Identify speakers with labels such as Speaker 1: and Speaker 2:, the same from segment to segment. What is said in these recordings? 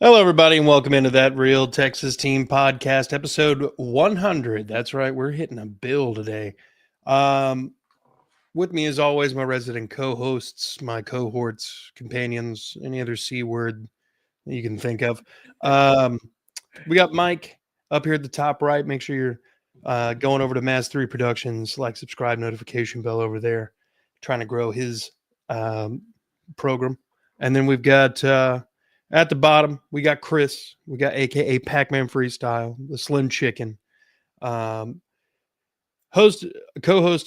Speaker 1: Hello, everybody, and welcome into That Real Texas Team Podcast, episode 100. That's right, we're hitting a bill today. With me, as always, my resident co-hosts, my cohorts, companions, any other C word that you can think of. We got Mike up here at the top right. Make sure you're going over to Mass 3 Productions, like, subscribe, notification bell over there, trying to grow his program. And then we've got... at the bottom, we got Chris. We got AKA Pac-Man Freestyle, the Slim Chicken, co-host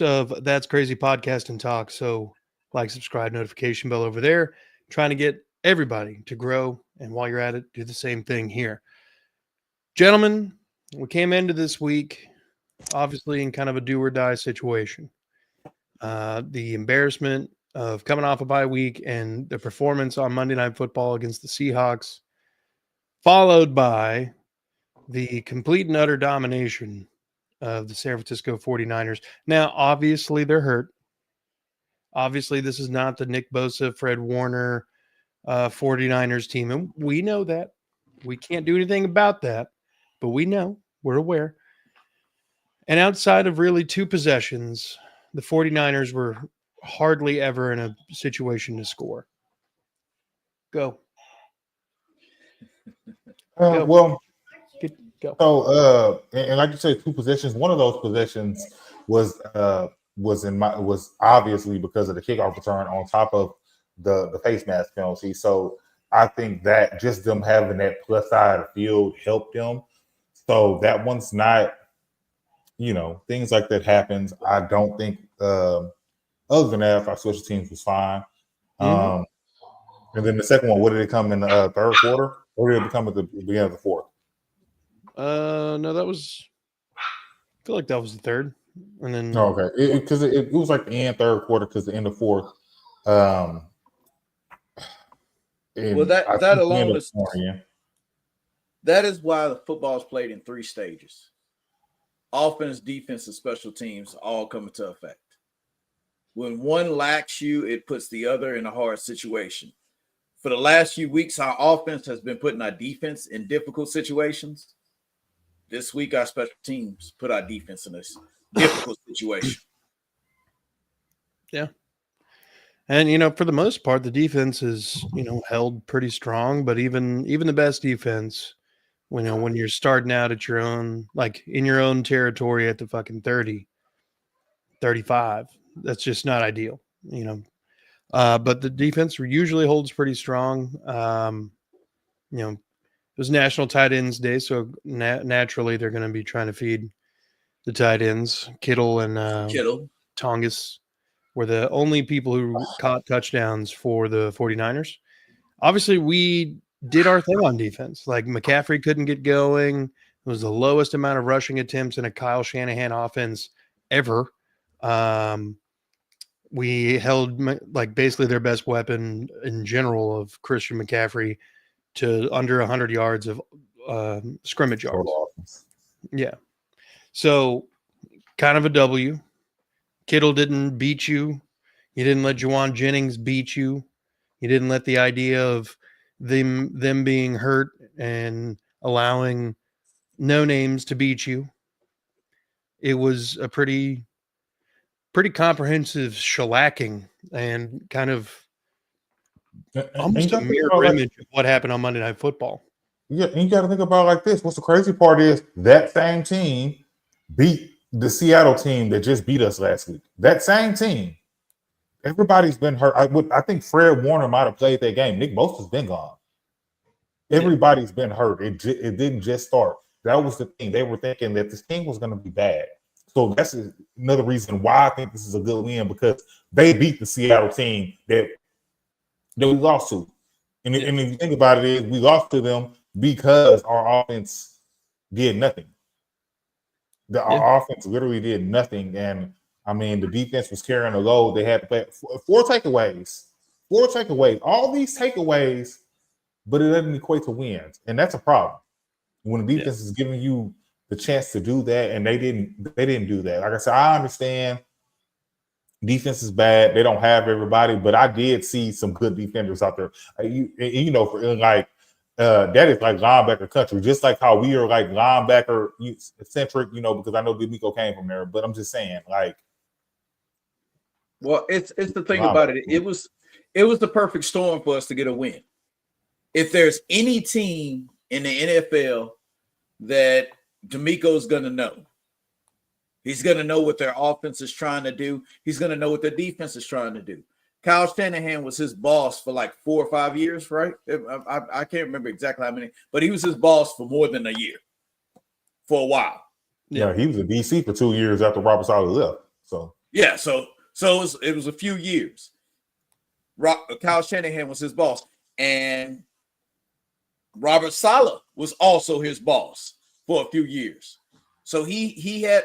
Speaker 1: of That's Crazy Podcast and Talk. So, like, subscribe, notification bell over there. Trying to get everybody to grow, and while you're at it, do the same thing here, gentlemen. We came into this week, obviously, in kind of a do or die situation. The embarrassment of coming off a bye week and the performance on Monday Night Football against the Seahawks, followed by the complete and utter domination of the San Francisco 49ers. Now, obviously, they're hurt. Obviously, this is not the Nick Bosa, Fred Warner 49ers team. And we know that. We can't do anything about that, but we know. We're aware. And outside of really two possessions, the 49ers were hardly ever in a situation to score. Go.
Speaker 2: Well,
Speaker 1: Go.
Speaker 2: So and like you said, two possessions. One of those possessions was obviously because of the kickoff return on top of the face mask penalty. So I think that just them having that plus side of the field helped them. So that one's not, things like that happens. I don't think other than that, our special teams was fine. And then the second one, what did it come in the third quarter? Or did it come at the beginning of the fourth?
Speaker 1: No, that was. I feel like that was the third, and then
Speaker 2: okay, because it was like the end third quarter, because the end of fourth. Well,
Speaker 3: that alone is that is why the football is played in three stages: offense, defense, and special teams all come into effect. When one lacks you, it puts the other in a hard situation. For the last few weeks, our offense has been putting our defense in difficult situations. This week, our special teams put our defense in this difficult situation.
Speaker 1: Yeah. And, for the most part, the defense is, held pretty strong. But even the best defense, when you're starting out at your own, like in your own territory at the fucking 30, 35, that's just not ideal, But the defense usually holds pretty strong. It was National Tight Ends Day, so naturally they're going to be trying to feed the tight ends. Kittle and Tongas were the only people who caught touchdowns for the 49ers. Obviously, we did our thing on defense. Like, McCaffrey couldn't get going. It was the lowest amount of rushing attempts in a Kyle Shanahan offense ever. We held, like, basically their best weapon in general of Christian McCaffrey to under 100 yards of scrimmage yards. Yeah. So kind of a W. Kittle didn't beat you. You didn't let Juwan Jennings beat you. You didn't let the idea of them being hurt and allowing no names to beat you. It was a pretty comprehensive shellacking and kind of almost a mirror image of what happened on Monday Night Football.
Speaker 2: Yeah, and you got to think about it like this. What's the crazy part is that same team beat the Seattle team that just beat us last week. That same team. Everybody's been hurt. I think Fred Warner might have played that game. Nick Bosa's been gone. Everybody's been hurt. It didn't just start. That was the thing. They were thinking that this team was going to be bad. So that's another reason why I think this is a good win, because they beat the Seattle team that we lost to. And if you think about it, we lost to them because our offense did nothing. Our offense literally did nothing. And, I mean, the defense was carrying the load. They had to play four takeaways. All these takeaways, but it doesn't equate to wins. And that's a problem. When the defense is giving you the chance to do that, and they didn't do that. Like I said, I understand defense is bad. They don't have everybody, but I did see some good defenders out there. For like that is like linebacker country, just like how we are like linebacker centric, because I know D'Amico came from there, but I'm just saying, like,
Speaker 3: well, it's the thing about it. It was the perfect storm for us to get a win. If there's any team in the NFL that D'Amico's gonna know, he's gonna know what their offense is trying to do. He's gonna know what their defense is trying to do. Kyle Shanahan was his boss for like 4 or 5 years, right? I can't remember exactly how many, but he was his boss for more than a year, for a while.
Speaker 2: Yeah, he was a DC for 2 years after Robert Saleh left. So
Speaker 3: yeah, so it was a few years. Kyle Shanahan was his boss, and Robert Saleh was also his boss for a few years. So he had.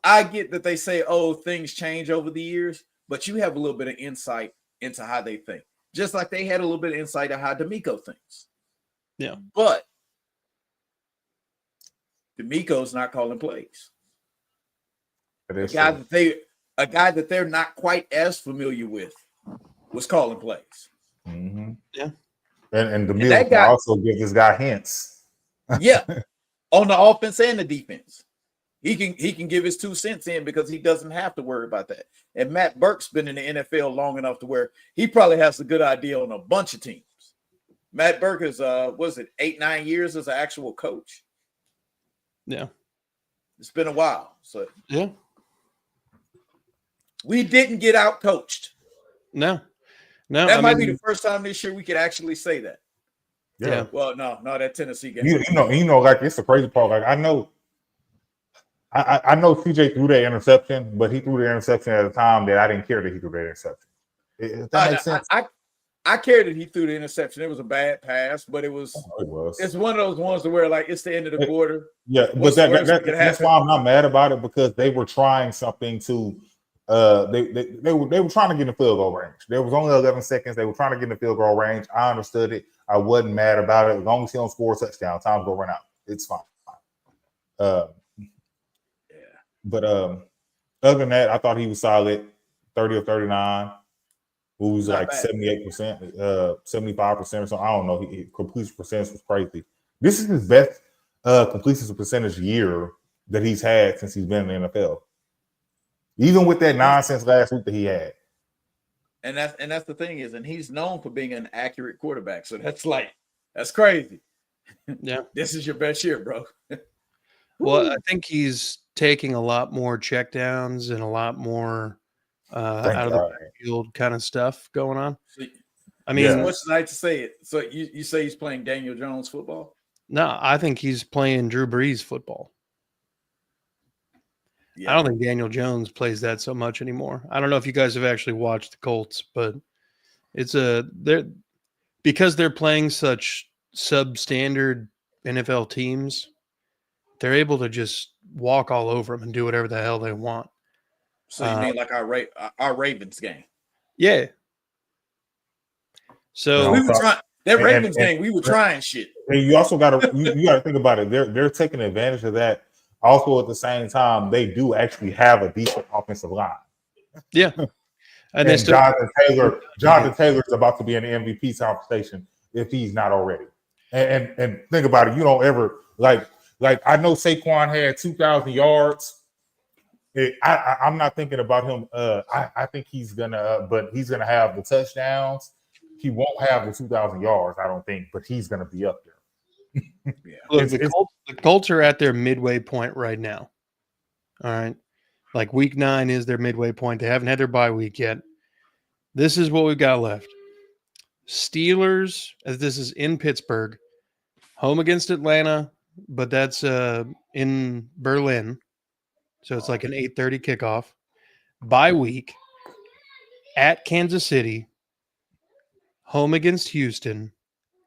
Speaker 3: I get that they say, oh, things change over the years, but you have a little bit of insight into how they think. Just like they had a little bit of insight on how D'Amico thinks.
Speaker 1: Yeah.
Speaker 3: But D'Amico's not calling plays. A guy that they're not quite as familiar with was calling plays.
Speaker 2: Mm-hmm.
Speaker 1: Yeah.
Speaker 2: And D'Amico can also give this guy hints.
Speaker 3: Yeah. On the offense and the defense. He can give his 2 cents in because he doesn't have to worry about that. And Matt Burke's been in the NFL long enough to where he probably has a good idea on a bunch of teams. Matt Burke is 8-9 years as an actual coach.
Speaker 1: Yeah.
Speaker 3: It's been a while. So
Speaker 1: yeah.
Speaker 3: We didn't get out coached.
Speaker 1: No.
Speaker 3: That might be the first time this year we could actually say that.
Speaker 2: Yeah.
Speaker 3: Well, no, that Tennessee game.
Speaker 2: Like it's the crazy part. Like I know CJ threw that interception, but he threw the interception at a time that I didn't care that he threw that interception. That makes sense.
Speaker 3: I cared that he threw the interception. It was a bad pass, but it was. It's one of those ones where like it's the end of the quarter.
Speaker 2: Yeah, but that's why I'm not mad about it, because they were trying something to. They were trying to get in the field goal range. There was only 11 seconds. They were trying to get in the field goal range. I understood it. I wasn't mad about it. As long as he don't score a touchdown, time's gonna run out. It's fine. But other than that, I thought he was solid. 30 or 39. Who was like 78%, 75% or something. I don't know. Completion percentage was crazy. This is his best completion percentage year that he's had since he's been in the NFL. Even with that nonsense last week that he had.
Speaker 3: And that's the thing is, and he's known for being an accurate quarterback. So that's crazy.
Speaker 1: Yeah.
Speaker 3: This is your best year, bro.
Speaker 1: Well, I think he's taking a lot more checkdowns and a lot more out of the backfield kind of stuff going on.
Speaker 3: So,
Speaker 1: I mean,
Speaker 3: as much as I hate to say it, so you say he's playing Daniel Jones football?
Speaker 1: No, I think he's playing Drew Brees football.
Speaker 3: Yeah.
Speaker 1: I don't think Daniel Jones plays that so much anymore. I don't know if you guys have actually watched the Colts, but it's because they're playing such substandard NFL teams, they're able to just walk all over them and do whatever the hell they want.
Speaker 3: So you mean like our Ravens game?
Speaker 1: Yeah. So
Speaker 3: we were trying that Ravens game. We were trying shit.
Speaker 2: And you also got to you got to think about it. They're taking advantage of that. Also, at the same time, they do actually have a decent offensive line.
Speaker 1: Yeah.
Speaker 2: And Jonathan Taylor is about to be in the MVP conversation if he's not already. And think about it. You don't ever like I know Saquon had 2,000 yards. I'm not thinking about him. I think he's gonna, but he's gonna have the touchdowns. He won't have the 2,000 yards, I don't think, but he's gonna be up there.
Speaker 1: Yeah. Look, the Colts are at their midway point right now. All right. Like week 9 is their midway point. They haven't had their bye week yet. This is what we've got left. Steelers, as this is in Pittsburgh, home against Atlanta, but that's in Berlin. So it's like an 8:30 kickoff. Bye week at Kansas City, home against Houston,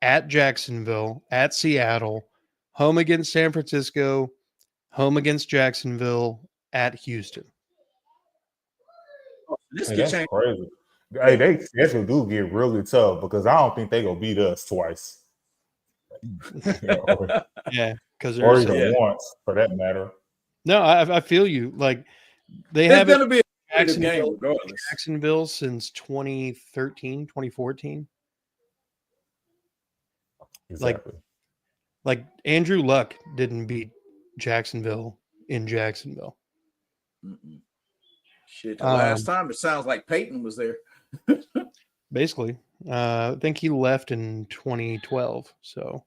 Speaker 1: at Jacksonville, at Seattle, home against San Francisco, home against Jacksonville, at Houston.
Speaker 2: That's crazy. Hey, they schedule do get really tough because I don't think they gonna beat us twice.
Speaker 1: Yeah, because
Speaker 2: or even once for that matter.
Speaker 1: No, I feel you. Like they
Speaker 3: it's
Speaker 1: haven't
Speaker 3: gonna be a game regardless.
Speaker 1: Jacksonville since 2013, 2014.
Speaker 2: Exactly.
Speaker 1: Like Andrew Luck didn't beat Jacksonville in Jacksonville.
Speaker 3: Mm-mm. Shit, the last time it sounds like Peyton was there.
Speaker 1: Basically, I think he left in 2012. So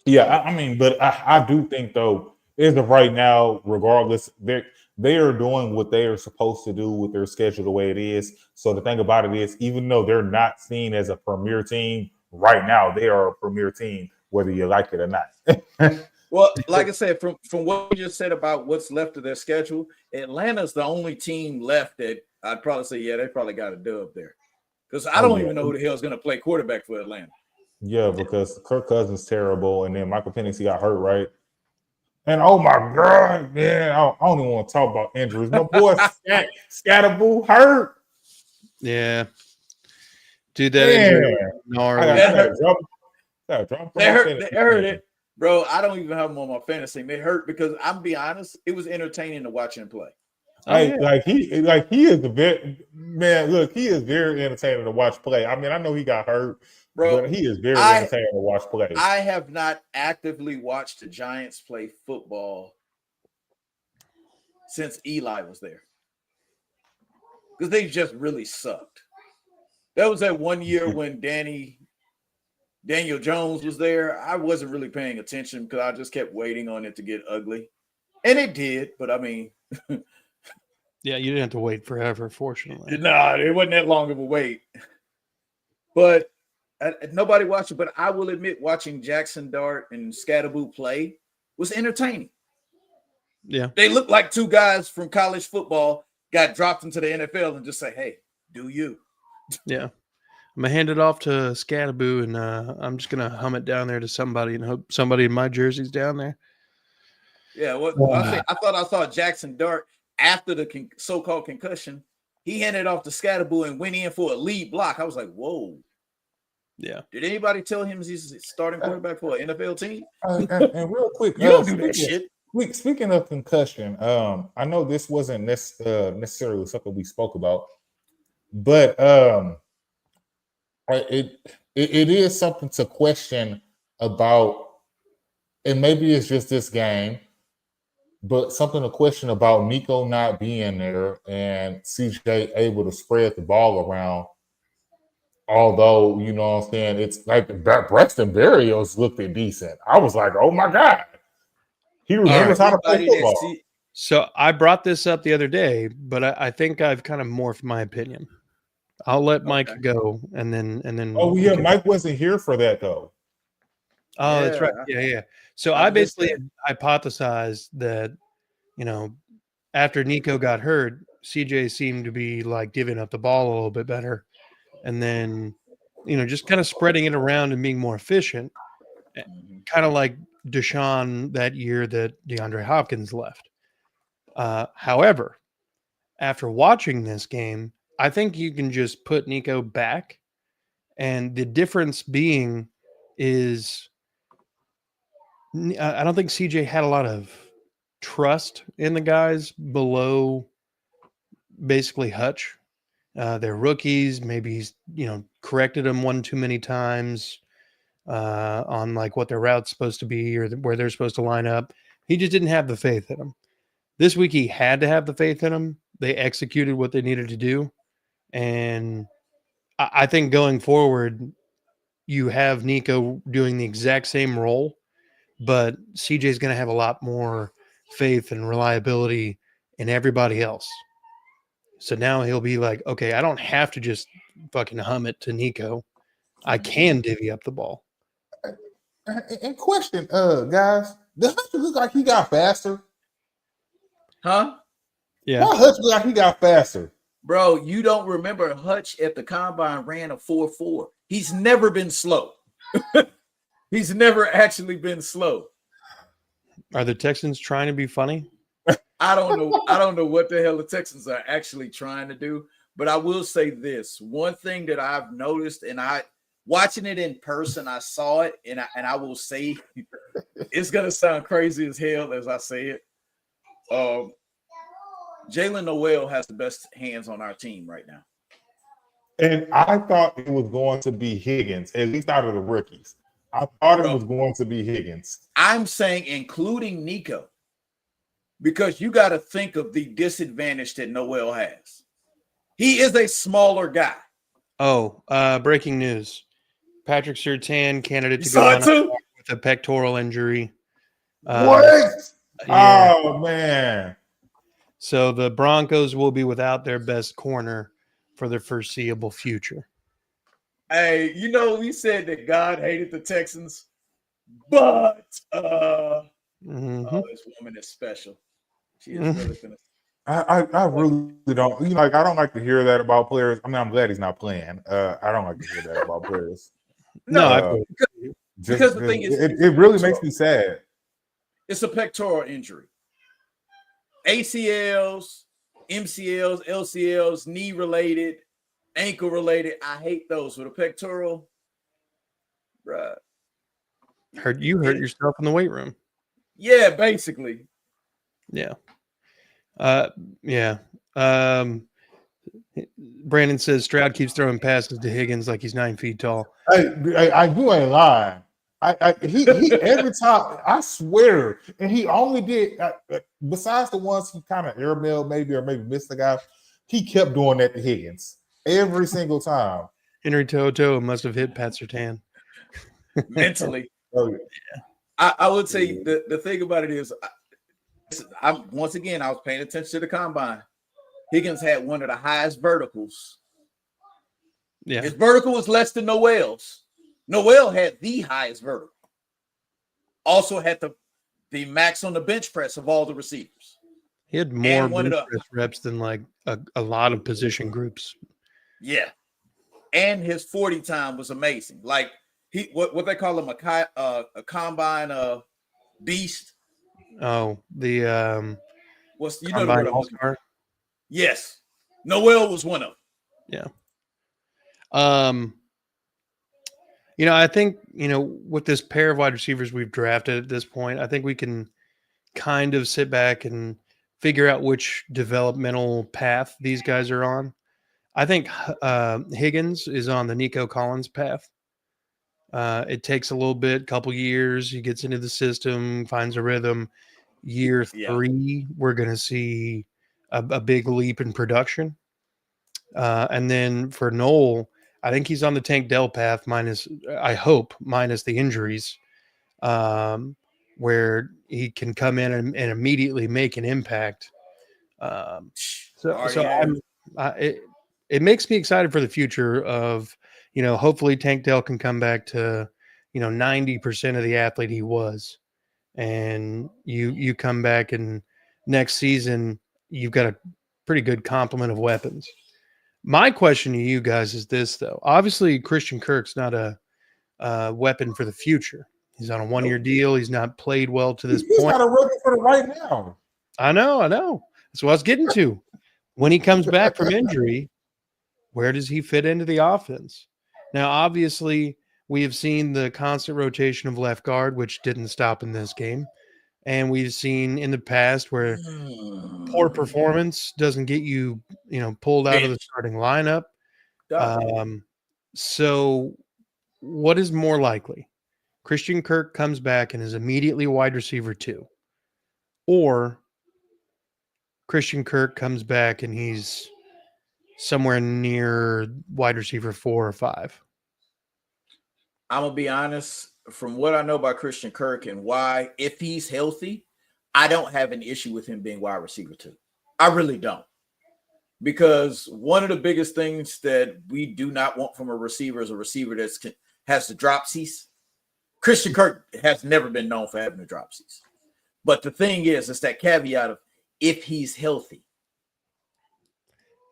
Speaker 2: Yeah, I mean, but I do think though, as of right now, regardless, they are doing what they are supposed to do with their schedule the way it is. So the thing about it is, even though they're not seen as a premier team right now, they are a premier team, whether you like it or not.
Speaker 3: Well, like I said, from what you just said about what's left of their schedule, Atlanta's the only team left that I'd probably say, yeah, they probably got a dub there. Because I don't even know who the hell is going to play quarterback for Atlanta.
Speaker 2: Yeah, because Kirk Cousins terrible, and then Michael Penix got hurt, right? And oh my God, man, I don't even want to talk about injuries. My boy Scatterboo hurt.
Speaker 1: yeah, dude, that injury.
Speaker 3: They hurt it, bro. I don't even have him on my fantasy. They hurt because I'm be honest, it was entertaining to watch him play.
Speaker 2: He is the very man. Look, he is very entertaining to watch play. I mean, I know he got hurt,
Speaker 3: bro,
Speaker 2: but he is very entertaining to watch play.
Speaker 3: I have not actively watched the Giants play football since Eli was there because they just really sucked. That was that one year when Daniel Jones was there. I wasn't really paying attention because I just kept waiting on it to get ugly, and it did. But I mean.
Speaker 1: Yeah, you didn't have to wait forever, fortunately.
Speaker 3: Nah, it wasn't that long of a wait. But nobody watched it. But I will admit, watching Jackson Dart and Scatterboo play was entertaining.
Speaker 1: Yeah.
Speaker 3: They looked like two guys from college football got dropped into the NFL and just say, hey, do you?
Speaker 1: Yeah. I'm going to hand it off to Scatterboo, and I'm just going to hum it down there to somebody and hope somebody in my jersey's down there.
Speaker 3: Yeah, I thought I saw Jackson Dart after the so-called concussion. He handed off to Scatterboo and went in for a lead block. I was like, whoa.
Speaker 1: Yeah.
Speaker 3: Did anybody tell him he's starting quarterback for an NFL team?
Speaker 2: And real quick,
Speaker 3: you don't do that shit.
Speaker 2: Speaking of concussion, I know this wasn't necessarily something we spoke about, but it is something to question about, and maybe it's just this game, but something to question about Nico not being there and CJ able to spread the ball around. Although, you know what I'm saying, it's like Braxton Berrios looked decent. I was like, oh my God. He remembers how to play football.
Speaker 1: So I brought this up the other day, but I think I've kind of morphed my opinion. I'll let Mike go, and then.
Speaker 2: Oh yeah, Mike wasn't here for that though.
Speaker 1: Oh, that's right. Yeah. So I basically hypothesized that, after Nico got hurt, CJ seemed to be like giving up the ball a little bit better, and then, just kind of spreading it around and being more efficient, kind of like Deshaun that year that DeAndre Hopkins left. However, after watching this game, I think you can just put Nico back, and the difference being is I don't think CJ had a lot of trust in the guys below basically Hutch. They're rookies. Maybe he's, corrected them one too many times on like what their route's supposed to be or where they're supposed to line up. He just didn't have the faith in them. This week he had to have the faith in them. They executed what they needed to do. And I think going forward, you have Nico doing the exact same role, but CJ is going to have a lot more faith and reliability in everybody else. So now he'll be like, okay, I don't have to just fucking hum it to Nico. I can divvy up the ball.
Speaker 2: And question, guys, does Hutch look like he got faster?
Speaker 3: Huh?
Speaker 2: Yeah. Why Hutch look like he got faster?
Speaker 3: Bro, you don't remember Hutch at the combine ran a 4.4. He's never been slow. He's never actually been slow.
Speaker 1: Are the Texans trying to be funny?
Speaker 3: I don't know. I don't know what the hell the Texans are actually trying to do. But I will say this. One thing that I've noticed, and watching it in person, I saw it, and I will say it's gonna sound crazy as hell as I say it. Jalen Noel has the best hands on our team right now.
Speaker 2: And I thought it was going to be Higgins, at least out of the rookies. I thought it was going to be Higgins.
Speaker 3: I'm saying including Nico, because you got to think of the disadvantage that Noel has. He is a smaller guy.
Speaker 1: Oh, breaking news. Patrick Surtain, candidate to
Speaker 3: You
Speaker 1: go
Speaker 3: saw
Speaker 1: on
Speaker 3: it too?
Speaker 1: with a pectoral injury.
Speaker 2: What?
Speaker 1: Yeah.
Speaker 2: Oh, man.
Speaker 1: So the Broncos will be without their best corner for the foreseeable future.
Speaker 3: Hey, you know, we said that God hated the Texans, but oh, this woman is special. She is really finished.
Speaker 2: I really don't. You know, like I don't like to hear that about players. I mean, I'm glad he's not playing. I don't like to hear that about players.
Speaker 3: No, because the thing is,
Speaker 2: it really makes me sad.
Speaker 3: It's a pectoral injury. ACLs, MCLs, LCLs, knee related, ankle related. I hate those. With a pectoral, bruh.
Speaker 1: Hurt yourself in the weight room.
Speaker 3: Yeah, basically.
Speaker 1: Yeah. Yeah. Brandon says Stroud keeps throwing passes to Higgins like he's 9 feet tall.
Speaker 2: I you ain't lying. He every time, I swear, and he only did besides the ones he kind of airmailed maybe or maybe missed the guy, he kept doing that to Higgins every single time.
Speaker 1: Henry Toto must have hit Pat Surtain
Speaker 3: mentally.
Speaker 2: Oh, yeah.
Speaker 3: I would say the thing about it is, I was paying attention to the combine. Higgins had one of the highest verticals.
Speaker 1: Yeah,
Speaker 3: his vertical was less than Noel's. Noel had the highest vertical. Also had the max on the bench press of all the receivers.
Speaker 1: He had more bench press reps than like a lot of position groups.
Speaker 3: Yeah, and his 40 time was amazing. Like he what they call him a combine beast.
Speaker 1: Oh, the
Speaker 3: what's you
Speaker 1: know the word all-star?
Speaker 3: Yes, Noel was one of them.
Speaker 1: Yeah. You know, I think, you know, with this pair of wide receivers we've drafted at this point, I think we can kind of sit back and figure out which developmental path these guys are on. I think Higgins is on the Nico Collins path. It takes a little bit, couple years. He gets into the system, finds a rhythm. Year 3, we're going to see a big leap in production. And then for Noel, I think he's on the Tank Dell path minus the injuries, where he can come in and immediately make an impact. It makes me excited for the future of, you know, hopefully Tank Dell can come back to, you know, 90% of the athlete he was. And you come back and next season you've got a pretty good complement of weapons. My question to you guys is this, though. Obviously, Christian Kirk's not a weapon for the future. He's on a 1-year deal. He's not played well to this point.
Speaker 2: He's not a rookie for the right now.
Speaker 1: I know. That's what I was getting to. When he comes back from injury, where does he fit into the offense? Now, obviously, we have seen the constant rotation of left guard, which didn't stop in this game. And we've seen in the past where poor performance doesn't get you, you know, pulled out of the starting lineup. So what is more likely? Christian Kirk comes back and is immediately wide receiver 2, or Christian Kirk comes back and he's somewhere near wide receiver 4 or 5.
Speaker 3: I'm going to be honest, from what I know about Christian Kirk and why, if he's healthy, I don't have an issue with him being wide receiver 2. I really don't. Because one of the biggest things that we do not want from a receiver is a receiver that has the dropsies. Christian Kirk has never been known for having the dropsies. But the thing is, it's that caveat of if he's healthy.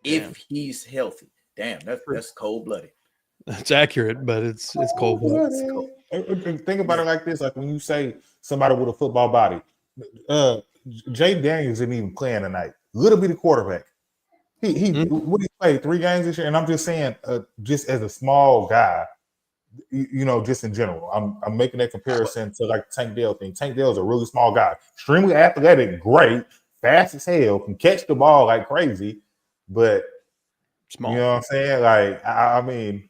Speaker 3: If he's healthy. Damn, that's cold-blooded.
Speaker 1: That's accurate, but it's cold-blooded.
Speaker 2: Think about it like this: like when you say somebody with a football body, Jay Daniels didn't even play tonight. Little bitty quarterback. He played 3 games this year, and I'm just saying, just as a small guy, you know, just in general, I'm making that comparison to like Tank Dell thing. Tank Dell is a really small guy, extremely athletic, great, fast as hell, can catch the ball like crazy, but small. You know what I'm saying? Like, I mean,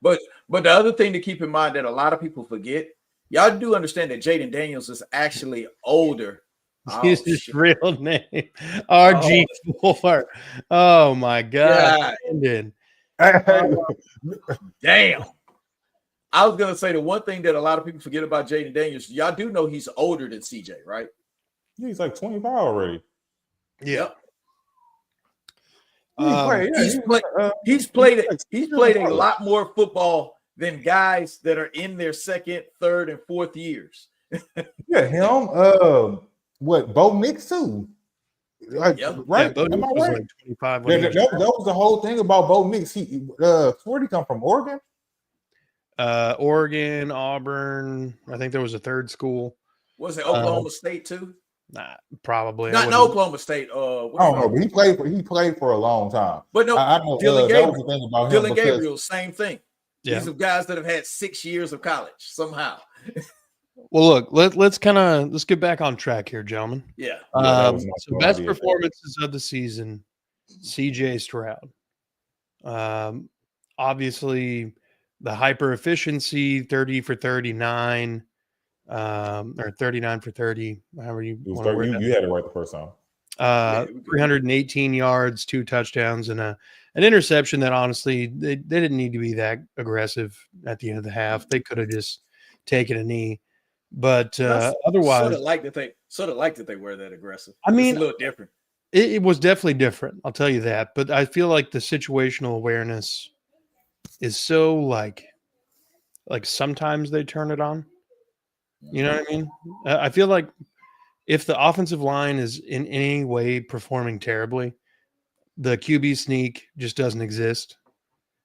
Speaker 3: but But the other thing to keep in mind that a lot of people forget, y'all do understand that Jaden Daniels is actually older.
Speaker 1: His real name, RG4. Oh my God!
Speaker 3: Damn. I was gonna say the one thing that a lot of people forget about Jaden Daniels, y'all do know he's older than CJ, right?
Speaker 2: Yeah, he's like 25 already.
Speaker 1: Yeah.
Speaker 3: He's played a lot more football than guys that are in their second, third, and fourth years.
Speaker 2: Yeah, him. What Bo Nix too? Like,
Speaker 3: Yep.
Speaker 2: right?
Speaker 1: Yeah,
Speaker 2: Am I
Speaker 1: was
Speaker 2: right?
Speaker 1: like 25
Speaker 2: That was the whole thing about Bo Nix. Where did he come from? Oregon?
Speaker 1: Oregon, Auburn. I think there was a third school.
Speaker 3: Was it Oklahoma State too?
Speaker 1: Nah, probably
Speaker 3: not in Oklahoma State.
Speaker 2: I don't know, but he played for a long time.
Speaker 3: But no,
Speaker 2: I know
Speaker 3: Dylan
Speaker 2: that was the thing about him.
Speaker 3: Dylan Gabriel, same thing.
Speaker 1: Yeah.
Speaker 3: These are guys that have had 6 years of college somehow.
Speaker 1: Well, look, let's get back on track here, gentlemen.
Speaker 3: Yeah.
Speaker 1: So best performances of the season, CJ Stroud. Obviously the hyper efficiency, 30 for 39, or 39 for 30, however you want to word that.
Speaker 2: You had it right the first time.
Speaker 1: 318 yards, 2 touchdowns, and an interception that honestly they didn't need to be that aggressive at the end of the half. They could have just taken a knee. But otherwise,
Speaker 3: sort of like that they were that aggressive.
Speaker 1: I mean,
Speaker 3: it's a little different.
Speaker 1: It was definitely different. I'll tell you that. But I feel like the situational awareness is so like sometimes they turn it on. You know what I mean? I feel like if the offensive line is in any way performing terribly, the QB sneak just doesn't exist,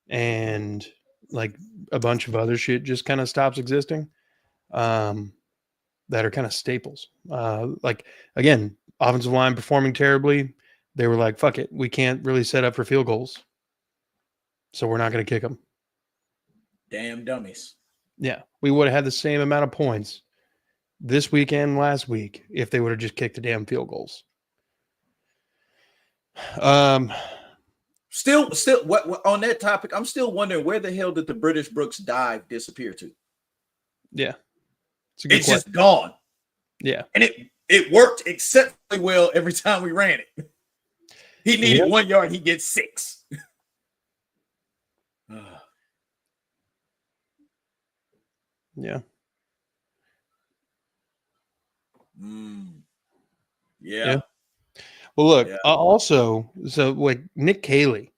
Speaker 1: and like a bunch of other shit just kind of stops existing. That are kind of staples. Like again, offensive line performing terribly. They were like, fuck it. We can't really set up for field goals. So we're not going to kick them.
Speaker 3: Damn dummies.
Speaker 1: Yeah. We would have had the same amount of points this weekend, last week, if they would have just kicked the damn field goals.
Speaker 3: Still, what on that topic, I'm still wondering where the hell did the British Brooks dive disappear to?
Speaker 1: Yeah.
Speaker 3: It's just gone.
Speaker 1: Yeah.
Speaker 3: And it worked exceptionally well every time we ran it. He needed 1 yard, he gets 6.
Speaker 1: Yeah.
Speaker 3: Yeah.
Speaker 1: Well, look, also, so like Nick Caley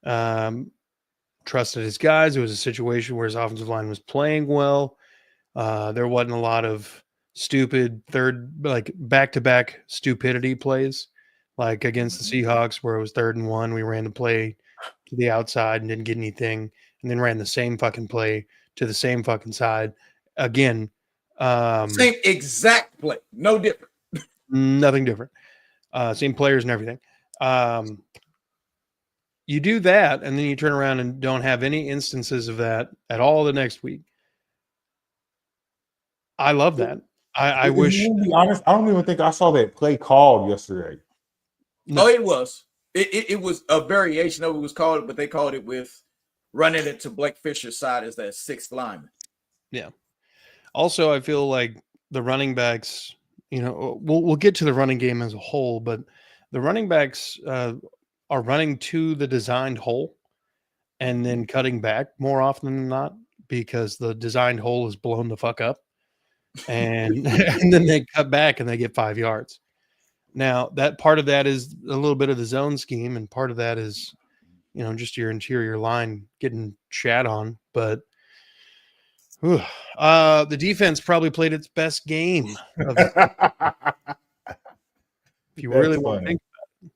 Speaker 1: trusted his guys. It was a situation where his offensive line was playing well. There wasn't a lot of stupid back-to-back stupidity plays, like against the Seahawks where it was 3rd and 1. We ran the play to the outside and didn't get anything, and then ran the same fucking play to the same fucking side again.
Speaker 3: Same exact play, no different.
Speaker 1: Nothing different. Same players and everything. You do that, and then you turn around and don't have any instances of that at all the next week. I love that. I wish.
Speaker 2: To be honest, I don't even think I saw that play called yesterday.
Speaker 3: No, it was. It was a variation of it was called, but they called it with running it to Blake Fisher's side as that 6th lineman.
Speaker 1: Yeah. Also, I feel like the running backs, we'll get to the running game as a whole, but the running backs are running to the designed hole and then cutting back more often than not because the designed hole is blown the fuck up. And, and then they cut back and they get 5 yards. Now, that part of that is a little bit of the zone scheme, and part of that is, just your interior line getting shat on. But the defense probably played its best game. If you really want to think about it.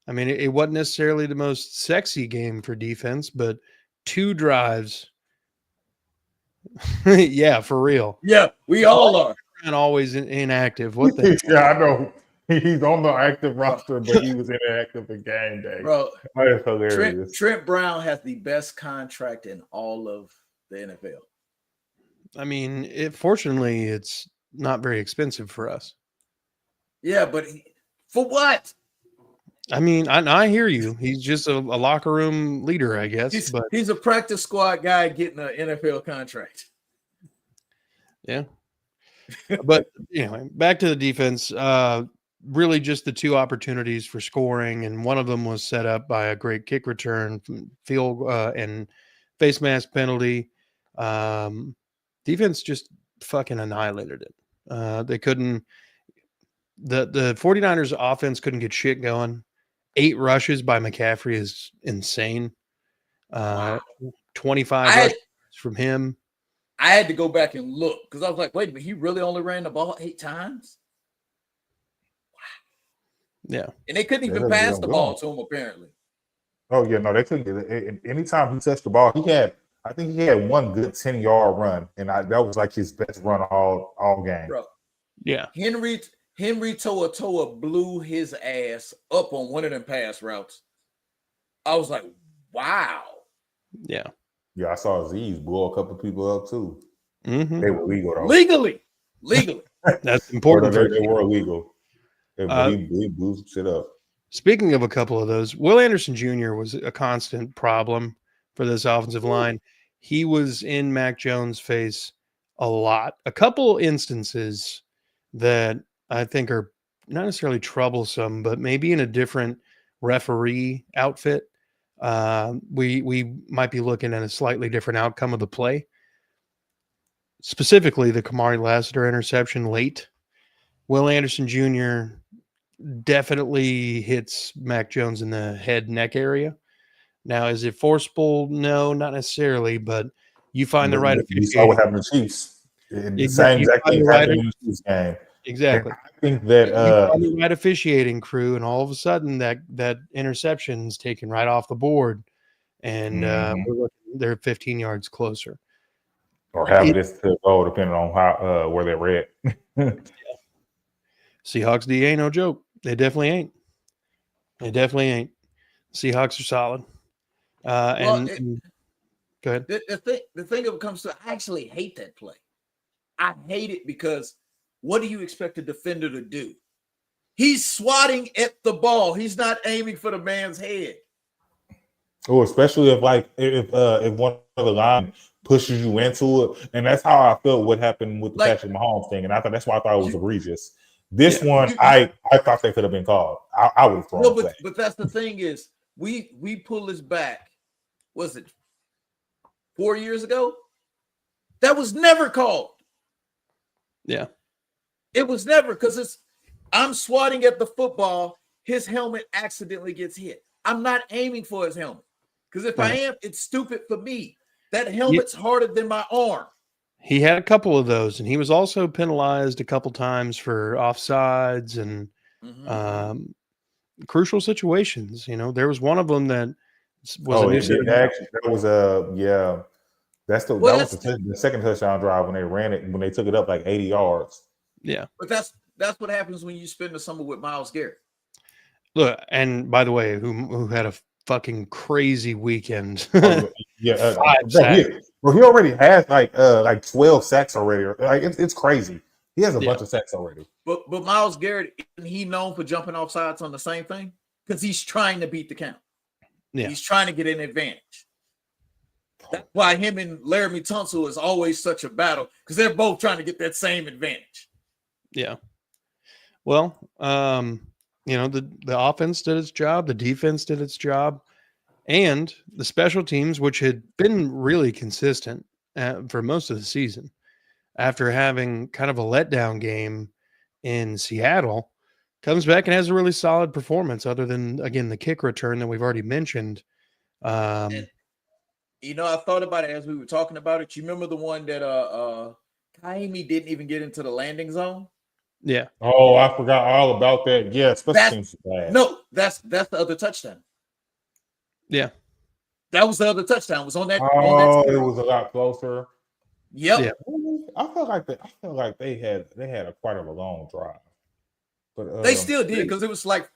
Speaker 1: I mean, it wasn't necessarily the most sexy game for defense, but 2 drives. Yeah, for real.
Speaker 3: Yeah, we all are.
Speaker 1: And always inactive. What the
Speaker 2: Yeah, I know. He's on the active roster, but he was inactive in game day.
Speaker 3: Bro,
Speaker 2: that is hilarious.
Speaker 3: Trent Brown has the best contract in all of the NFL.
Speaker 1: I mean, fortunately, it's not very expensive for us.
Speaker 3: Yeah, but for what?
Speaker 1: I mean, I hear you. He's just a locker room leader, I guess. But
Speaker 3: he's a practice squad guy getting an NFL contract.
Speaker 1: Yeah. But anyway, back to the defense. Really just the two opportunities for scoring, and one of them was set up by a great kick return, field and face mask penalty. Defense just fucking annihilated it. They couldn't. The 49ers offense couldn't get shit going. 8 rushes by McCaffrey is insane.
Speaker 3: Wow.
Speaker 1: 25 rushes from him.
Speaker 3: I had to go back and look because I was like, wait a minute, he really only ran the ball 8 times? Wow.
Speaker 1: Yeah.
Speaker 3: And they couldn't even pass the ball to him, apparently.
Speaker 2: Oh, yeah, no, they couldn't. Anytime he touched the ball, I think he had one good 10-yard run, and that was like his best run all game.
Speaker 3: Bro.
Speaker 1: Yeah.
Speaker 3: Henry Toa blew his ass up on one of them pass routes. I was like, wow.
Speaker 1: Yeah.
Speaker 2: Yeah, I saw Z's blow a couple people up too.
Speaker 1: Mm-hmm.
Speaker 2: They were legal though.
Speaker 3: Legally.
Speaker 1: That's important.
Speaker 2: They were legal. He blew some shit up.
Speaker 1: Speaking of a couple of those, Will Anderson Jr. was a constant problem for this offensive line. He was in Mac Jones' face a lot. A couple instances that I think are not necessarily troublesome, but maybe in a different referee outfit, we might be looking at a slightly different outcome of the play. Specifically, the Kamari Lassiter interception late. Will Anderson Jr. definitely hits Mac Jones in the head neck area. Now, is it forcible? No, not necessarily, but you find the right officiating.
Speaker 2: You saw what happened to Chiefs. The same exact thing happened in the Chiefs game.
Speaker 1: Exactly.
Speaker 2: And I think that
Speaker 1: you find the right officiating crew, and all of a sudden that interception's taken right off the board, and they're 15 yards closer.
Speaker 2: Or have this to go, depending on how where they're at.
Speaker 1: Yeah. Seahawks D ain't no joke. They definitely ain't. Seahawks are solid. Go ahead.
Speaker 3: The thing that comes to, I actually hate that play. I hate it because what do you expect a defender to do? He's swatting at the ball. He's not aiming for the man's head.
Speaker 2: Oh, especially if one of the line pushes you into it, and that's how I felt what happened with the Patrick Mahomes thing, and that's why I thought it was egregious. This one, I thought they could have been called. I would have thrown it.
Speaker 3: But that's the thing is, we pull this back. Was it 4 years ago? That was never called.
Speaker 1: Yeah,
Speaker 3: it was never, because I'm swatting at the football. His helmet accidentally gets hit. I'm not aiming for his helmet, because if I am, it's stupid for me. That helmet's harder than my arm.
Speaker 1: He had a couple of those, and he was also penalized a couple times for offsides and crucial situations. You know, there was one of them that was
Speaker 2: That's the second touchdown drive when they ran it, when they took it up like 80 yards.
Speaker 1: Yeah,
Speaker 3: but that's what happens when you spend the summer with Myles Garrett.
Speaker 1: Look, and by the way, who had a fucking crazy weekend?
Speaker 2: He already has like 12 sacks already. Like it's crazy. He has a bunch of sacks already.
Speaker 3: But Myles Garrett, isn't he known for jumping off sides on the same thing? Because he's trying to beat the count. Yeah, he's trying to get an advantage. That's why him and Laramie Tunsil is always such a battle, because they're both trying to get that same advantage.
Speaker 1: Yeah. Well, you know, the offense did its job, the defense did its job, and the special teams, which had been really consistent for most of the season, after having kind of a letdown game in Seattle, comes back and has a really solid performance, other than, again, the kick return that we've already mentioned.
Speaker 3: You know, I thought about it as we were talking about it. You remember the one that Kaimi didn't even get into the landing zone?
Speaker 1: Yeah.
Speaker 2: Oh, I forgot all about that. Yeah, special teams bad.
Speaker 3: No, that's the other touchdown.
Speaker 1: Yeah.
Speaker 3: That was the other touchdown. It was on that.
Speaker 2: It was a lot closer.
Speaker 3: Yep.
Speaker 1: Yeah.
Speaker 2: I feel like they had a quite of a long drive. But
Speaker 3: they still did, because it was like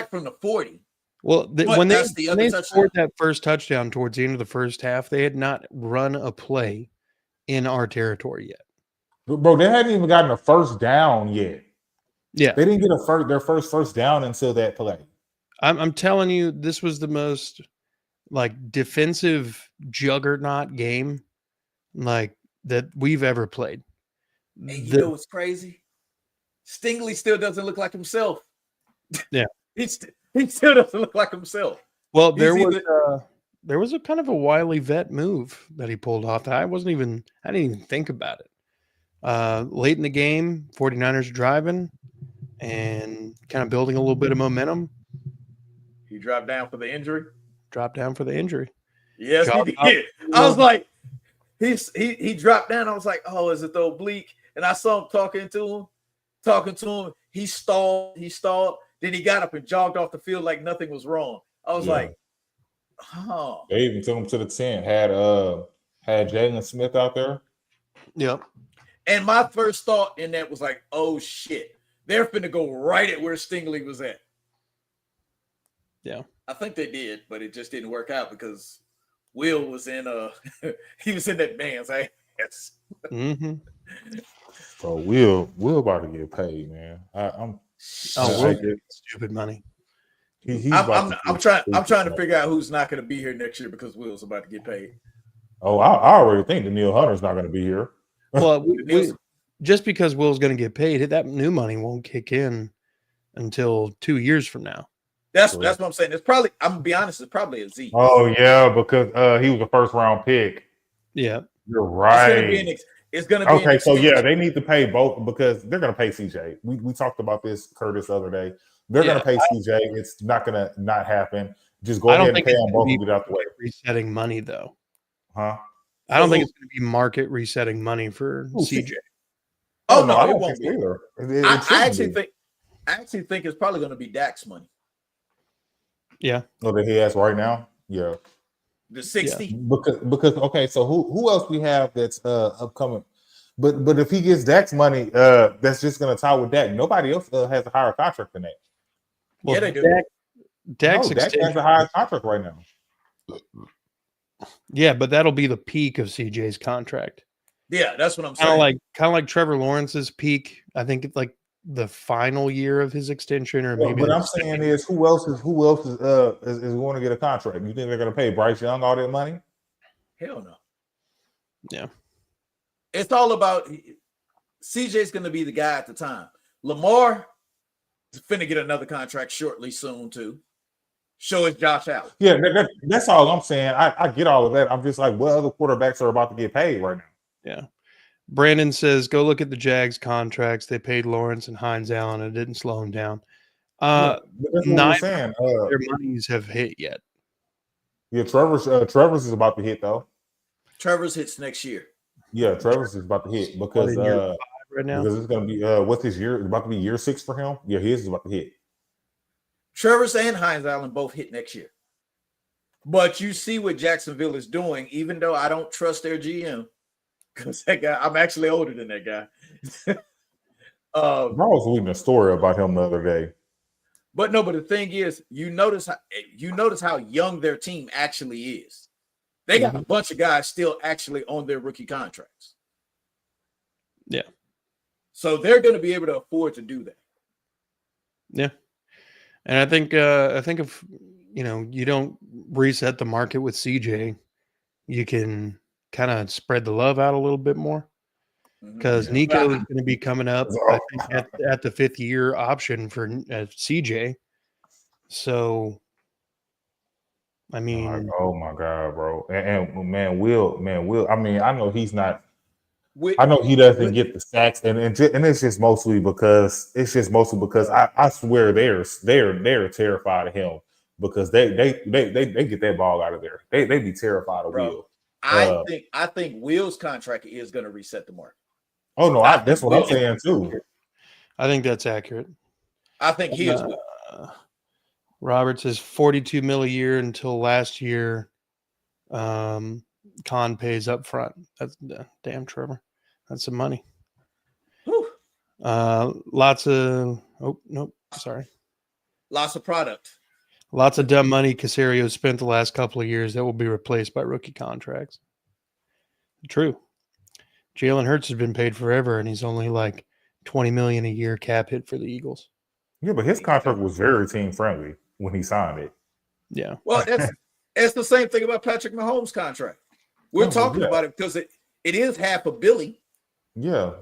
Speaker 3: from the 40.
Speaker 1: Well, when they scored that first touchdown towards the end of the first half, they had not run a play in our territory yet.
Speaker 2: Bro, they hadn't even gotten a first down yet.
Speaker 1: Yeah.
Speaker 2: They didn't get their first down until that play.
Speaker 1: I'm telling you, this was the most like defensive juggernaut game like that we've ever played.
Speaker 3: And you know what's crazy? Stingley still doesn't look like himself.
Speaker 1: Yeah.
Speaker 3: he still doesn't look like himself.
Speaker 1: Well, there was a kind of a wily vet move that he pulled off that I didn't even think about it. Late in the game, 49ers driving and kind of building a little bit of momentum.
Speaker 3: He dropped down for the injury. Yes, he did. I was like, he dropped down. I was like, oh, is it the oblique? And I saw him talking to him. He stalled. Then he got up and jogged off the field like nothing was wrong. I was like, oh.
Speaker 2: They even took him to the 10. Had Jalen Smith out there.
Speaker 1: Yep.
Speaker 3: And my first thought in that was like, oh shit, they're finna go right at where Stingley was at.
Speaker 1: Yeah.
Speaker 3: I think they did, but it just didn't work out because Will was in he was in that man's ass.
Speaker 1: Mm-hmm.
Speaker 2: So Will about to get paid, man. I'm
Speaker 1: stupid money.
Speaker 3: I'm trying to figure out who's not going to be here next year because Will's about to get paid.
Speaker 2: Oh, I already think Danielle Hunter's not going to be here.
Speaker 1: Well, just because Will's going to get paid, that new money won't kick in until 2 years from now.
Speaker 3: That's what I'm saying. It's probably, I'm gonna be honest, it's probably a Z.
Speaker 2: Oh yeah, because he was a first round pick.
Speaker 1: Yeah,
Speaker 2: you're right.
Speaker 3: It's gonna be
Speaker 2: okay. So yeah, they need to pay both because they're gonna pay CJ. We talked about this, Curtis, the other day. They're gonna pay CJ. It's not gonna not happen. Just go ahead and pay them both and get out the way.
Speaker 1: Resetting money though,
Speaker 2: huh?
Speaker 1: I don't think it's going to be market resetting money for CJ.
Speaker 3: Oh no, it won't be either. I actually think it's probably going to be Dak's money.
Speaker 1: Yeah.
Speaker 2: Oh, that he has right now. Yeah.
Speaker 3: The 60.
Speaker 2: Yeah. Because okay, so who else we have that's upcoming? But if he gets Dak's money, that's just going to tie with Dak. Nobody else has a higher contract than that.
Speaker 3: Well, yeah, they do.
Speaker 2: Dak has a higher contract right now.
Speaker 1: Yeah, but that'll be the peak of CJ's contract.
Speaker 3: Yeah, that's what I'm saying.
Speaker 1: Kind of like Trevor Lawrence's peak. I think it's like the final year of his extension, or maybe.
Speaker 2: What I'm saying is, who else is going to get a contract? You think they're going to pay Bryce Young all that money?
Speaker 3: Hell no.
Speaker 1: Yeah,
Speaker 3: it's all about CJ's going to be the guy at the time. Lamar is finna get another contract shortly, soon too. Show us Josh Allen.
Speaker 2: Yeah, that's all I'm saying. I get all of that. I'm just like, what other quarterbacks are about to get paid right now?
Speaker 1: Yeah. Brandon says, go look at the Jags contracts. They paid Lawrence and Hines Allen. It didn't slow them down.
Speaker 2: That's what I'm saying.
Speaker 1: Their monies have hit yet.
Speaker 2: Yeah, Trevor's is about to hit though.
Speaker 3: Trevor's hits next year.
Speaker 2: Yeah, Trevor's is about to hit because
Speaker 1: right now.
Speaker 2: Because it's going to be what's his year? It's about to be year 6 for him. Yeah, his is about to hit.
Speaker 3: Trevor's and Hines Allen both hit next year. But you see what Jacksonville is doing, even though I don't trust their GM. Because that guy, I'm actually older than that guy.
Speaker 2: I was reading a story about him the other day.
Speaker 3: But the thing is, you notice how young their team actually is. They got a bunch of guys still actually on their rookie contracts.
Speaker 1: Yeah.
Speaker 3: So they're going to be able to afford to do that.
Speaker 1: Yeah. And I think if you don't reset the market with CJ, you can kind of spread the love out a little bit more. Because Nico is going to be coming up, I think, at the 5th year option for CJ. So, I mean,
Speaker 2: oh my God, bro, and man, Will. I mean, I know he's not. I know he doesn't get the sacks, and it's just mostly because I swear they're terrified of him because they get that ball out of there. They be terrified of Will.
Speaker 3: I think Will's contract is going to reset the market.
Speaker 2: Oh no, that's what I'm saying too.
Speaker 1: I think that's accurate.
Speaker 3: I think he is.
Speaker 1: Roberts says $42 million a year until last year. Con pays up front. That's damn Trevor. That's some money. Lots of
Speaker 3: lots of product.
Speaker 1: Lots of dumb money Caserio spent the last couple of years that will be replaced by rookie contracts. True. Jalen Hurts has been paid forever, and he's only like $20 million a year cap hit for the Eagles.
Speaker 2: Yeah, but his contract was very team friendly. when he signed it.
Speaker 1: Yeah.
Speaker 3: Well, it's the same thing about Patrick Mahomes' contract. We're talking about it because it is half a billy.
Speaker 2: Yeah.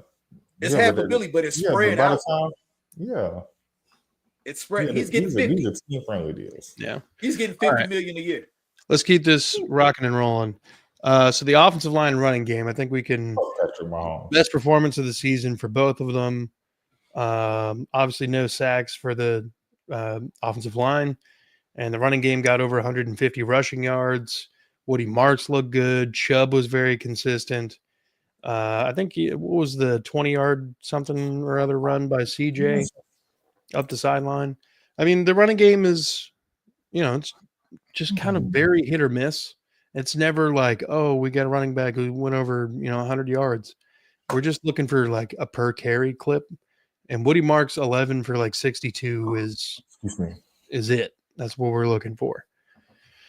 Speaker 3: It's half a billy, but it's spread
Speaker 2: by
Speaker 3: out.
Speaker 2: the time,
Speaker 3: it's spread.
Speaker 2: Yeah,
Speaker 3: He's getting 50.
Speaker 2: These are team-friendly deals.
Speaker 1: Yeah.
Speaker 3: He's getting $50 million a year.
Speaker 1: Let's keep this rocking and rolling. So the offensive line running game, I think we can
Speaker 2: Patrick Mahomes.
Speaker 1: best performance of the season for both of them. Obviously no sacks for the offensive line, and the running game got over 150 rushing yards. Woody Marks looked good. Chubb was very consistent. I think what was the 20-yard something or other run by CJ up the sideline? I mean, the running game is, it's just kind of very hit or miss. It's never like, oh, we got a running back who went over, 100 yards. We're just looking for like a per carry clip. And Woody Marks 11 for like 62 is it. That's what we're looking for.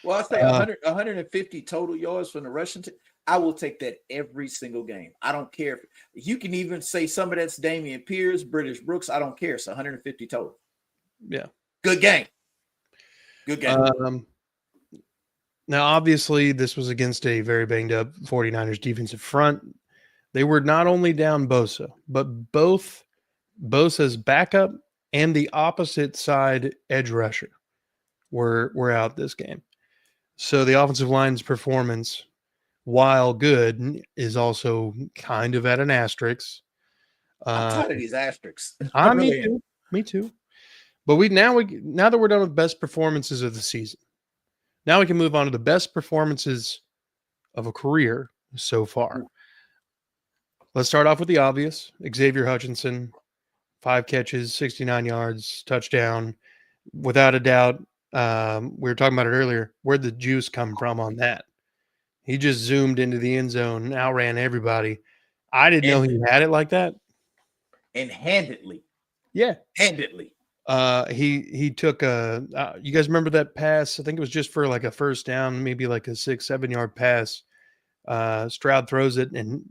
Speaker 3: Well, I say 150 total yards from the rushing team. I will take that every single game. I don't care. If you can even say some of that's Damian Pierce, British Brooks. I don't care. It's 150 total.
Speaker 1: Yeah.
Speaker 3: Good game. Good game.
Speaker 1: Now, obviously, this was against a very banged up 49ers defensive front. They were not only down Bosa, but both Bosa's backup and the opposite side edge rusher were out this game. So the offensive line's performance, while good, is also kind of at an asterisk.
Speaker 3: I'm tired of these asterisks.
Speaker 1: Me too. But now that we're done with best performances of the season, now we can move on to the best performances of a career so far. Let's start off with the obvious. Xavier Hutchinson, 5 catches, 69 yards, touchdown. Without a doubt, we were talking about it earlier. Where'd the juice come from on that? He just zoomed into the end zone and outran everybody. I didn't know he had it like that.
Speaker 3: And handedly.
Speaker 1: Yeah.
Speaker 3: Handedly.
Speaker 1: He took you guys remember that pass? I think it was just for like a first down, maybe like a 6-7 yard pass. Stroud throws it and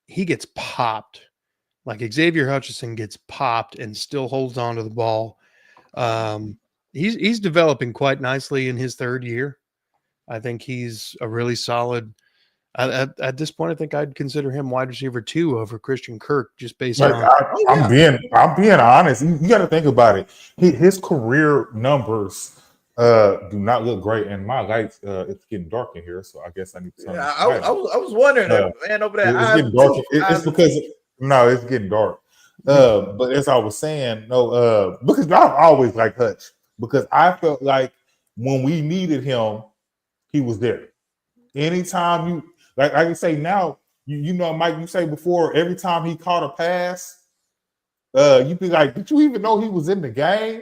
Speaker 1: he gets popped. Like Xavier Hutchinson gets popped and still holds on to the ball. He's developing quite nicely in his third year. I think he's a really solid. At this point, I think I'd consider him wide receiver 2 over Christian Kirk, just based on.
Speaker 2: I'm being honest. You got to think about it. His career numbers do not look great, and my lights. It's getting dark in here, so I guess I need to.
Speaker 3: I was wondering, man, over there.
Speaker 2: It's getting dark. It's because it's getting dark. But as I was saying, because I've always liked Hutch, because I felt like when we needed him, he was there. Anytime you like I say now, you know, Mike, you say before, every time he caught a pass, you'd be like, did you even know he was in the game?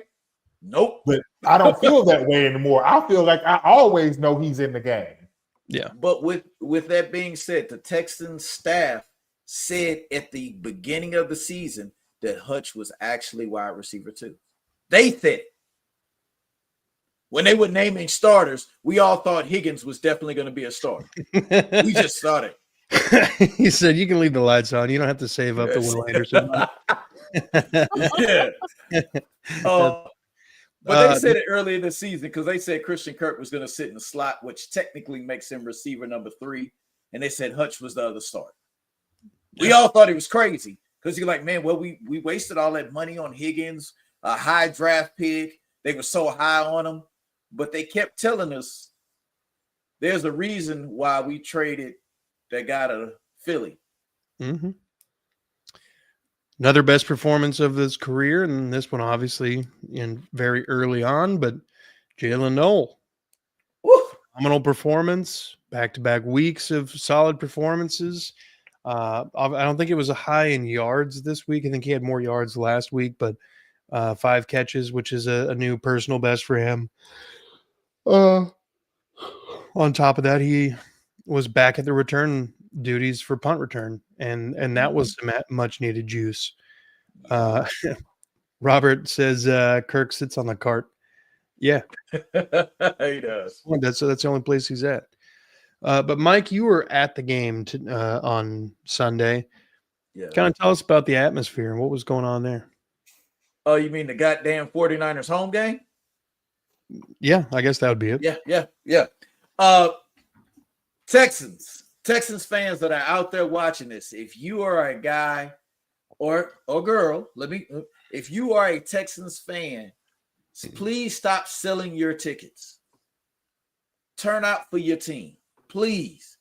Speaker 3: Nope.
Speaker 2: But I don't feel that way anymore. I feel like I always know he's in the game.
Speaker 1: Yeah.
Speaker 3: But with that being said, the Texans staff said at the beginning of the season that Hutch was actually wide receiver 2. They said it. When they were naming starters, we all thought Higgins was definitely going to be a starter. We just started.
Speaker 1: He said, you can leave the lights on. You don't have to save up the Will Anderson.
Speaker 3: But they said it early in the season because they said Christian Kirk was going to sit in the slot, which technically makes him receiver number 3. And they said Hutch was the other starter. We all thought he was crazy because you're like, man, well, we wasted all that money on Higgins, a high draft pick. They were so high on him. But they kept telling us there's a reason why we traded that guy to Philly.
Speaker 1: Mm-hmm. Another best performance of his career, and this one obviously in very early on, but Jalen Noel. Phenomenal performance, back-to-back weeks of solid performances. I don't think it was a high in yards this week. I think he had more yards last week, but 5 catches, which is a new personal best for him. On top of that, he was back at the return duties for punt return, and that was some much needed juice. Robert says Kirk sits on the cart. Yeah,
Speaker 3: he does.
Speaker 1: That's the only place he's at. But Mike, you were at the game on Sunday.
Speaker 3: Yeah.
Speaker 1: Kind of tell us about the atmosphere and what was going on there.
Speaker 3: Oh, you mean the goddamn 49ers home game?
Speaker 1: Yeah, I guess that would be it.
Speaker 3: Yeah. Texans fans that are out there watching this, if you are a guy or girl, if you are a Texans fan, please stop selling your tickets. Turn out for your team, please.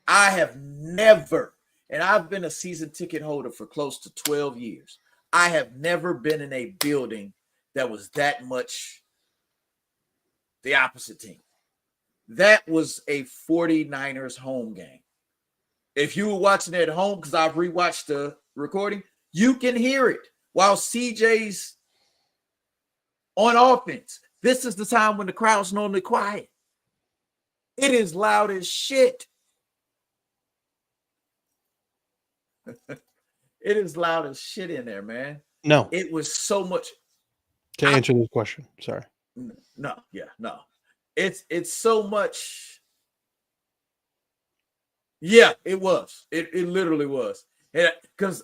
Speaker 3: I have never, and I've been a season ticket holder for close to 12 years. I have never been in a building that was that much the opposite team. That was a 49ers home game. If you were watching it at home, because I've rewatched the recording, you can hear it while CJ's on offense. This is the time when the crowd's normally quiet. It is loud as shit. It is loud as shit in there, man.
Speaker 1: No.
Speaker 3: It was so much.
Speaker 1: To answer this question, sorry.
Speaker 3: No. It's so much. Yeah, it was. It literally was. Because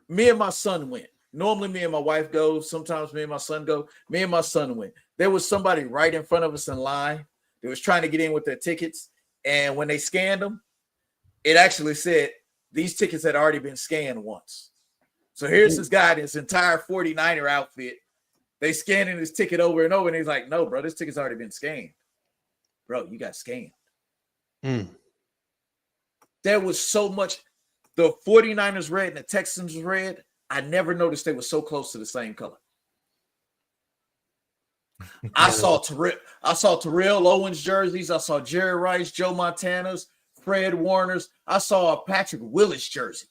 Speaker 3: me and my son went. Normally, me and my wife go. Sometimes me and my son go. Me and my son went. There was somebody right in front of us in line that was trying to get in with their tickets. And when they scanned them, it actually said these tickets had already been scanned once. So here's this guy in his entire 49er outfit. They scanning his ticket over and over. And he's like, no, bro, this ticket's already been scanned. Bro, you got scammed. There was so much. The 49ers red and the Texans red. I never noticed they were so close to the same color. I saw Terrell Owens jerseys. I saw Jerry Rice, Joe Montana's, Fred Warner's. I saw a Patrick Willis jersey.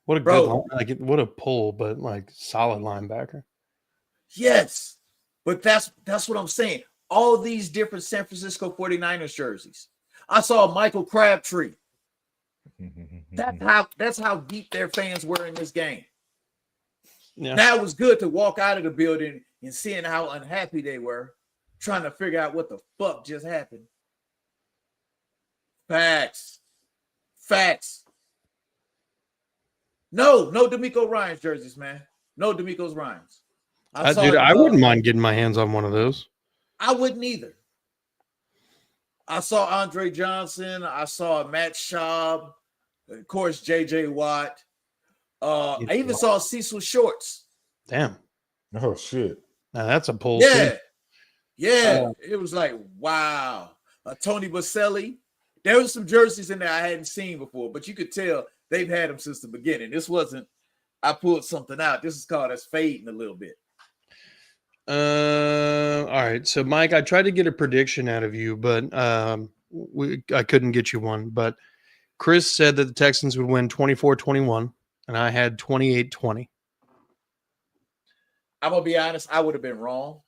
Speaker 1: What a good, what a pull, but like solid linebacker.
Speaker 3: Yes, but that's what I'm saying. All these different San Francisco 49ers jerseys. I saw Michael Crabtree. That's how deep their fans were in this game. Yeah. Now it was good to walk out of the building and seeing how unhappy they were, trying to figure out what the fuck just happened. Facts. No D'Amico Ryans jerseys, man. No D'Amico Ryans.
Speaker 1: I wouldn't mind getting my hands on one of those.
Speaker 3: I wouldn't either. I saw Andre Johnson. I saw Matt Schaub. Of course, J.J. Watt. I even saw Cecil Shorts.
Speaker 1: Damn.
Speaker 2: Oh, shit.
Speaker 1: Now that's a pull.
Speaker 3: Yeah. Yeah. It was like, wow. Tony Baselli. There was some jerseys in there I hadn't seen before, but you could tell they've had them since the beginning. This wasn't, I pulled something out. This is called us fading a little bit.
Speaker 1: All right. So, Mike, I tried to get a prediction out of you, but I couldn't get you one. But Chris said that the Texans would win 24-21, and I had 28-20.
Speaker 3: I'm going to be honest. I would have been wrong.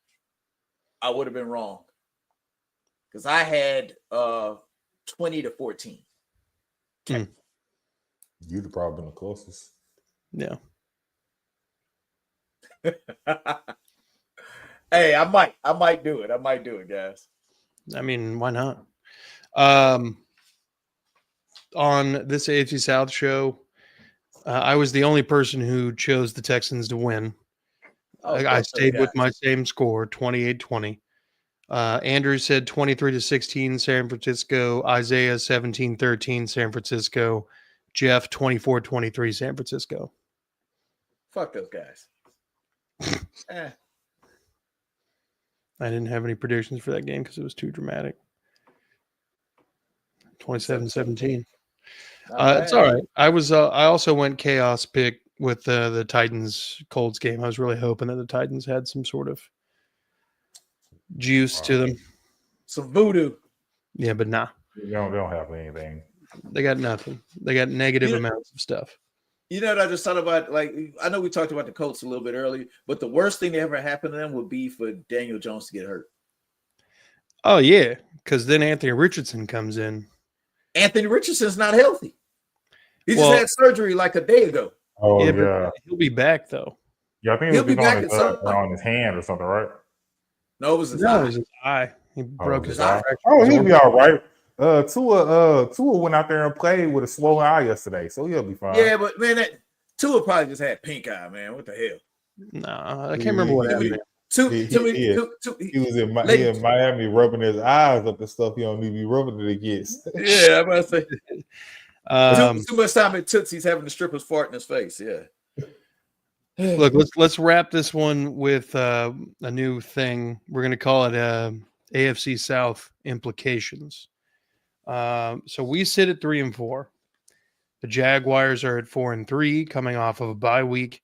Speaker 3: Because I had 20-14.
Speaker 2: You'd have probably been the closest.
Speaker 1: Yeah.
Speaker 3: Hey, I might do it. I might do it, guys.
Speaker 1: I mean, why not? On this AFC South show, I was the only person who chose the Texans to win. I stayed with my same score, 28-20. Andrew said 23-16 San Francisco. Isaiah 17-13 San Francisco. Jeff 24-23 San Francisco.
Speaker 3: Fuck those guys.
Speaker 1: I didn't have any predictions for that game because it was too dramatic. 27-17. It's all right. I also went chaos pick with the Titans Colts game. I was really hoping that the Titans had some sort of juice to them.
Speaker 3: Some voodoo.
Speaker 1: Yeah, but nah.
Speaker 2: They don't have anything.
Speaker 1: They got nothing. They got negative amounts of stuff.
Speaker 3: You know what I just thought about? Like, I know we talked about the Colts a little bit earlier, but the worst thing that ever happened to them would be for Daniel Jones to get hurt.
Speaker 1: Oh, yeah, because then Anthony Richardson comes in.
Speaker 3: Anthony Richardson's not healthy. He just had surgery like a day ago.
Speaker 2: Oh, yeah.
Speaker 1: He'll be back, though.
Speaker 2: Yeah, I think
Speaker 3: he'll be back
Speaker 2: on his hand or something, right?
Speaker 3: No, it was his eye.
Speaker 1: It was his eye. He broke his eye.
Speaker 2: Oh, he'll be all right. Tua went out there and played with a swollen eye yesterday, so he'll be fine.
Speaker 3: Yeah, but man, Tua probably just had pink eye, man. What the hell?
Speaker 1: Nah, I can't remember what happened.
Speaker 2: He was in Miami rubbing his eyes up and stuff. He don't need to be rubbing it against.
Speaker 3: Yeah, I'm about to say. Too much time at Tootsie's having the strippers fart in his face. Yeah.
Speaker 1: Look, let's wrap this one with a new thing. We're going to call it AFC South implications. So we sit at 3-4. The Jaguars are at 4-3, coming off of a bye week,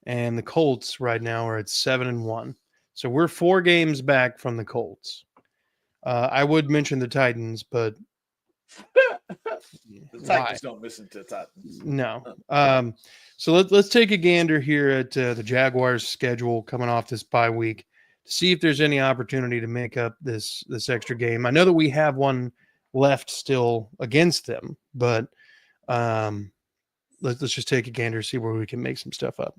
Speaker 1: and the Colts right now are at 7-1. So we're 4 games back from the Colts. I would mention the Titans, but
Speaker 3: the Titans don't listen to the Titans.
Speaker 1: No. So let's take a gander here at the Jaguars' schedule coming off this bye week to see if there's any opportunity to make up this extra game. I know that we have one left still against them, but let's just take a gander, see where we can make some stuff up.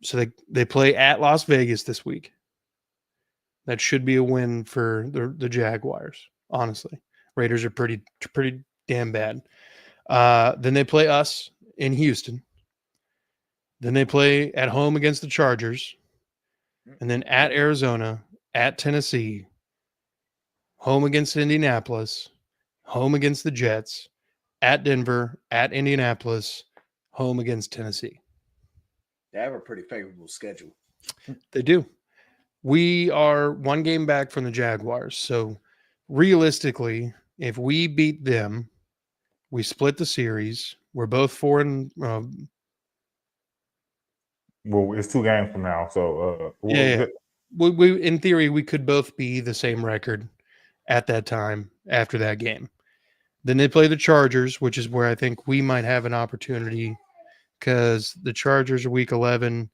Speaker 1: So they play at Las Vegas this week. That should be a win for the Jaguars, honestly. Raiders are pretty damn bad. Then they play us in Houston. Then they play at home against the Chargers. And then at Arizona, at Tennessee, home against Indianapolis, home against the Jets, at Denver, at Indianapolis, home against Tennessee.
Speaker 3: They have a pretty favorable schedule.
Speaker 1: They do. We are 1 game back from the Jaguars. So realistically, if we beat them, we split the series. We're both 4 and
Speaker 2: well, it's 2 games from now. So
Speaker 1: yeah. We in theory we could both be the same record at that time after that game. Then they play the Chargers, which is where I think we might have an opportunity because the Chargers are week 11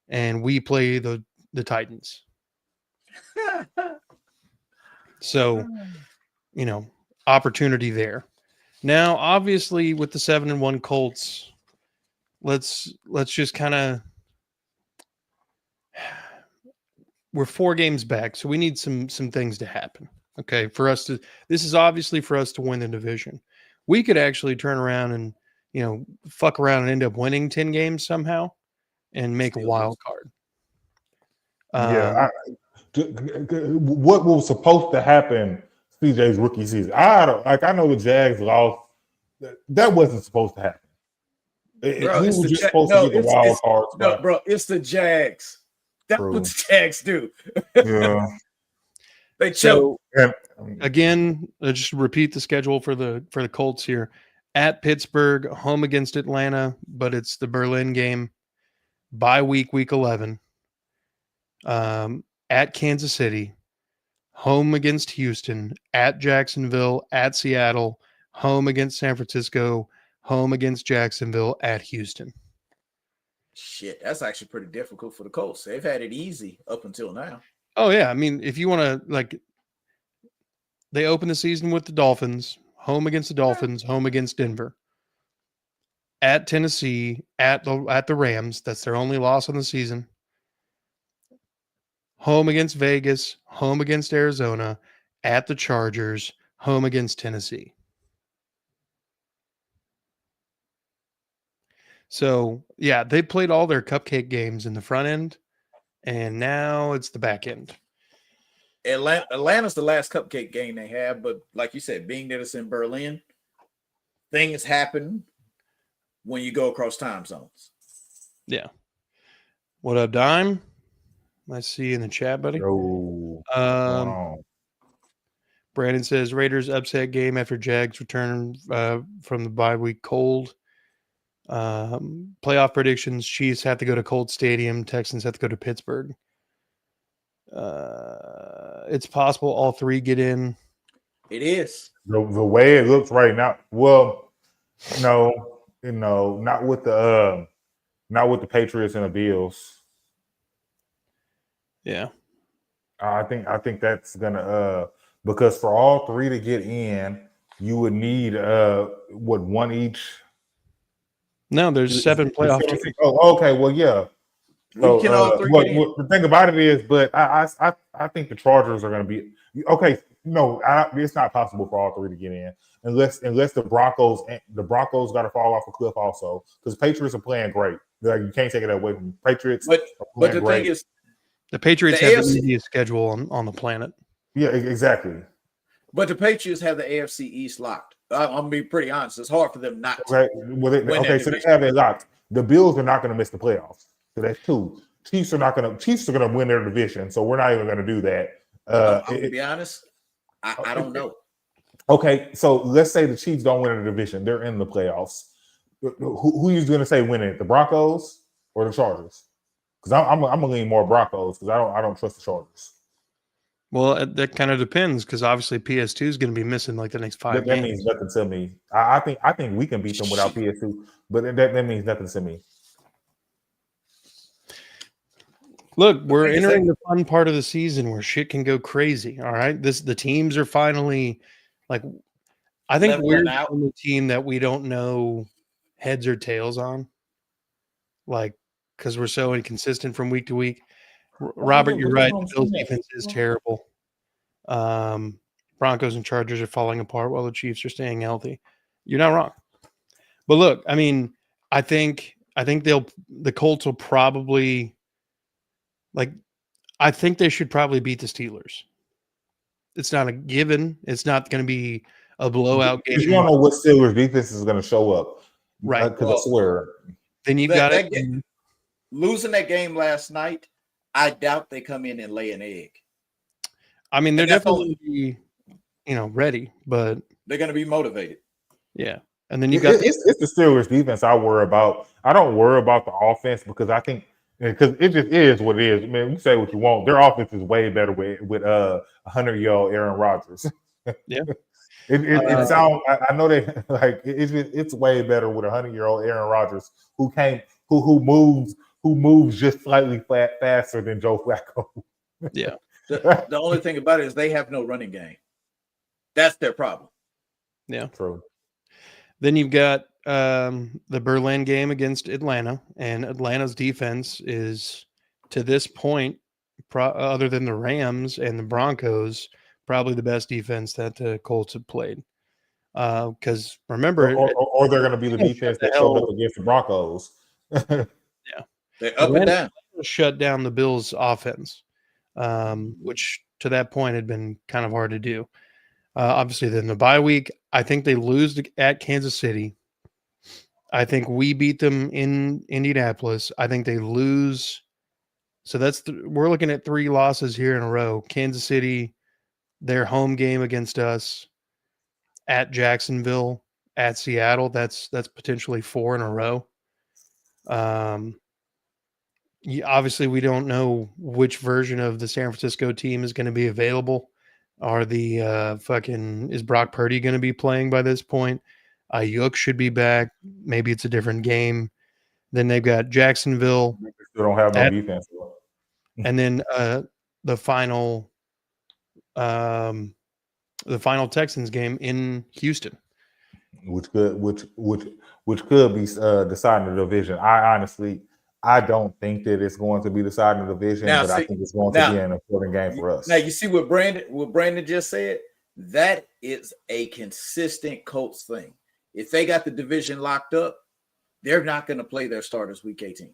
Speaker 1: and we play the Titans. So, opportunity there. Now, obviously, with the 7-1 Colts, let's just kind of we're 4 games back, so we need some things to happen. Okay, this is obviously for us to win the division. We could actually turn around and fuck around and end up winning 10 games somehow and make a wild card.
Speaker 2: What was supposed to happen CJ's rookie season? I know the Jags lost. That wasn't supposed to happen. We were just supposed to get the wild card spot.
Speaker 3: No, bro, it's the Jags. That's what the Jags do.
Speaker 2: Yeah.
Speaker 3: They choke.
Speaker 1: So, again, let's just repeat the schedule for the Colts here. At Pittsburgh, home against Atlanta, but it's the Berlin game. Bye week 11. At Kansas City, home against Houston, at Jacksonville, at Seattle, home against San Francisco, home against Jacksonville, at Houston.
Speaker 3: Shit, that's actually pretty difficult for the Colts. They've had it easy up until now.
Speaker 1: Oh, yeah. I mean, if you want to, they open the season with the Dolphins, home against the Dolphins, home against Denver. At Tennessee, at the Rams, that's their only loss on the season. Home against Vegas, home against Arizona, at the Chargers, home against Tennessee. So, yeah, they played all their cupcake games in the front end, and now it's the back end.
Speaker 3: Atlanta's the last cupcake game they have, but like you said, being that it's in Berlin, things happen when you go across time zones.
Speaker 1: Yeah. What up, Dime? I see you in the chat, buddy. Brandon says Raiders upset game after Jags return from the bye week cold. Playoff predictions: Chiefs have to go to Cold Stadium. Texans have to go to Pittsburgh. It's possible all 3 get in.
Speaker 3: It is
Speaker 2: the way it looks right now. Well, no, not with the Patriots and the Bills.
Speaker 1: Yeah,
Speaker 2: I think that's gonna because for all 3 to get in, you would need one each.
Speaker 1: No, there's 7 playoff teams.
Speaker 2: Oh, okay. Well, yeah. So, the thing about it is, but I think the Chargers are going to be okay. No, it's not possible for all 3 to get in unless the Broncos got to fall off a cliff also because Patriots are playing great. Like you can't take it away from Patriots.
Speaker 3: But the thing is,
Speaker 1: the Patriots
Speaker 3: the
Speaker 1: have
Speaker 3: AFC
Speaker 1: the easiest schedule on the planet.
Speaker 2: Yeah, exactly.
Speaker 3: But the Patriots have the AFC East locked. I'm gonna be pretty honest. It's hard for them not to.
Speaker 2: Okay, okay, so they have it locked. The Bills are not going to miss the playoffs. So that's two. Chiefs are going to win their division. So we're not even going to do that.
Speaker 3: I'm gonna be honest. I don't know.
Speaker 2: Okay, so let's say the Chiefs don't win the division. They're in the playoffs. Who are you going to say winning it? The Broncos or the Chargers? Because I'm gonna lean more Broncos because I don't trust the Chargers.
Speaker 1: Well, that kind of depends because obviously PS2 is going to be missing like the next 5
Speaker 2: That
Speaker 1: games.
Speaker 2: means nothing to me. I think we can beat them without PS2, but that means nothing to me.
Speaker 1: Look, we're entering the fun part of the season where shit can go crazy. All right, the teams are finally like, I think we're the only team that we don't know heads or tails on, like because we're so inconsistent from week to week. Robert, you're right. The Bills defense is terrible. Broncos and Chargers are falling apart while the Chiefs are staying healthy. You're not wrong. But look, I mean, I think the Colts will probably I think they should probably beat the Steelers. It's not a given. It's not going to be a blowout game.
Speaker 2: You don't know what Steelers defense is going to show up.
Speaker 1: Right.
Speaker 2: Because I swear.
Speaker 1: Then you've got it.
Speaker 3: Losing that game last night, I doubt they come in and lay an egg.
Speaker 1: I mean, they're definitely be, ready, but
Speaker 3: they're going to be motivated.
Speaker 1: Yeah. And then you got
Speaker 2: it's the Steelers defense I worry about. I don't worry about the offense because I think because it just is what it is. I mean, you say what you want. Their offense is way better with 100-year-old Aaron Rodgers.
Speaker 1: Yeah.
Speaker 2: It sounds. I know that like it's way better with 100-year-old Aaron Rodgers who moves just slightly faster than Joe Flacco.
Speaker 1: Yeah.
Speaker 3: The only thing about it is they have no running game. That's their problem.
Speaker 1: Yeah.
Speaker 2: True.
Speaker 1: Then you've got the Berlin game against Atlanta, and Atlanta's defense is, to this point, other than the Rams and the Broncos, probably the best defense that the Colts have played. Because remember,
Speaker 2: or they're going to be the defense that showed up against the Broncos.
Speaker 1: Yeah,
Speaker 3: they're up and down.
Speaker 1: Shut down the Bills' offense, which to that point had been kind of hard to do. Obviously, then the bye week, I think they lose at Kansas City. I think we beat them in Indianapolis. I think they lose. So we're looking at 3 losses here in a row. Kansas City, their home game against us, at Jacksonville, at Seattle. That's potentially 4 in a row. Obviously, we don't know which version of the San Francisco team is going to be available. Are is Brock Purdy going to be playing by this point? Ayuk should be back. Maybe it's a different game. Then they've got Jacksonville.
Speaker 2: They still don't have no defense.
Speaker 1: And then the final Texans game in Houston,
Speaker 2: which could be deciding the division. I don't think that it's going to be deciding the division, but I think it's going to be an important game for us.
Speaker 3: Now you see what Brandon just said. That is a consistent Colts thing. If they got the division locked up, they're not going to play their starters week 18.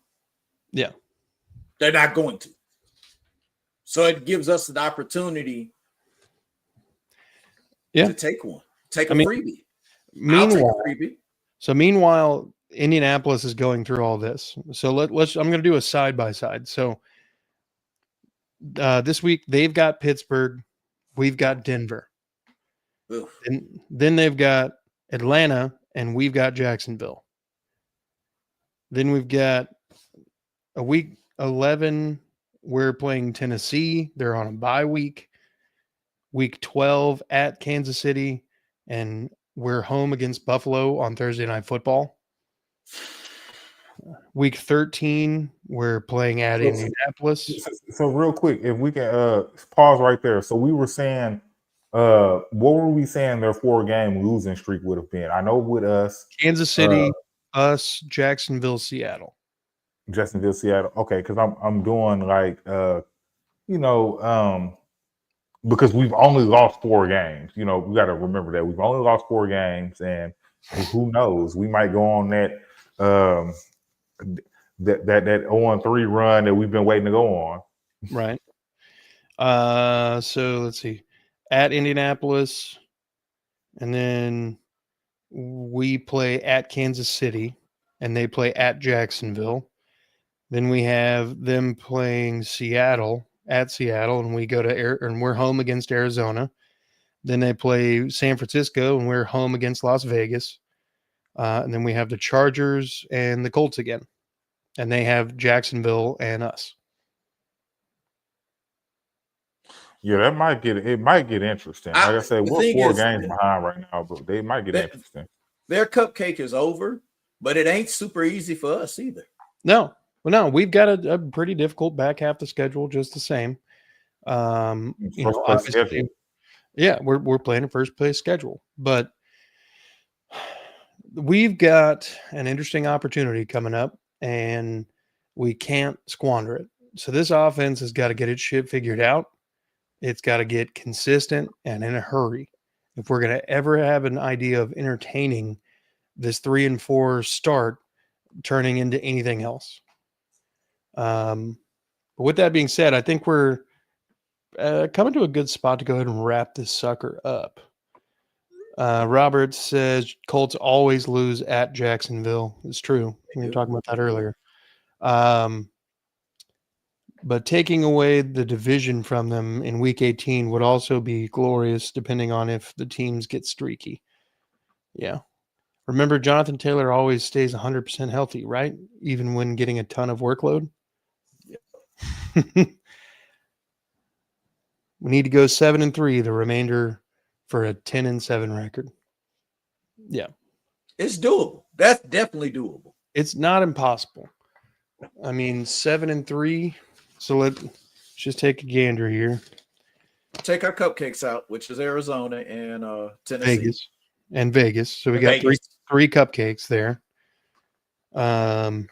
Speaker 1: Yeah,
Speaker 3: they're not going to. So it gives us an opportunity to take one, take a freebie.
Speaker 1: Meanwhile, Indianapolis is going through all this. So let's. I'm going to do a side by side. So this week they've got Pittsburgh, we've got Denver, and then they've got Atlanta, and we've got Jacksonville. Then we've got a week 11. We're playing Tennessee. They're on a bye week. Week 12 at Kansas City, and we're home against Buffalo on Thursday Night Football. Week 13, we're playing at Indianapolis.
Speaker 2: So real quick, if we can pause right there. So we were saying, what were we saying their 4-game losing streak would have been? I know with us.
Speaker 1: Kansas City, us, Jacksonville, Seattle.
Speaker 2: Jacksonville, Seattle. Okay, because I'm doing because we've only lost 4 games. We got to remember that we've only lost 4 games, and who knows, we might go on that that 0-3 run that we've been waiting to go on.
Speaker 1: Right. So let's see. At Indianapolis, and then we play at Kansas City, and they play at Jacksonville. Then we have them playing Seattle at Seattle, and we go to and we're home against Arizona. Then they play San Francisco, and we're home against Las Vegas. And then we have the Chargers and the Colts again, and they have Jacksonville and us.
Speaker 2: Yeah, it might get interesting. Like I said, we're 4 games behind right now, but they might get interesting.
Speaker 3: Their cupcake is over, but it ain't super easy for us either.
Speaker 1: No, well, no, we've got a pretty difficult back half of the schedule, just the same. Obviously, yeah, we're playing a first place schedule, but we've got an interesting opportunity coming up, and we can't squander it. So this offense has got to get its shit figured out. It's got to get consistent and in a hurry if we're going to ever have an idea of entertaining this 3-4 start turning into anything else. But with that being said, I think we're coming to a good spot to go ahead and wrap this sucker up. Robert says Colts always lose at Jacksonville. It's true. We were talking about that earlier. But taking away the division from them in Week 18 would also be glorious, depending on if the teams get streaky. Yeah. Remember, Jonathan Taylor always stays 100% healthy, right? Even when getting a ton of workload. Yeah. We need to go 7-3, the remainder for a 10-7 record. Yeah.
Speaker 3: It's doable. That's definitely doable.
Speaker 1: It's not impossible. I mean, 7-3. So let's just take a gander here.
Speaker 3: Take our cupcakes out, which is Arizona and Tennessee.
Speaker 1: Vegas. So we got three cupcakes there. So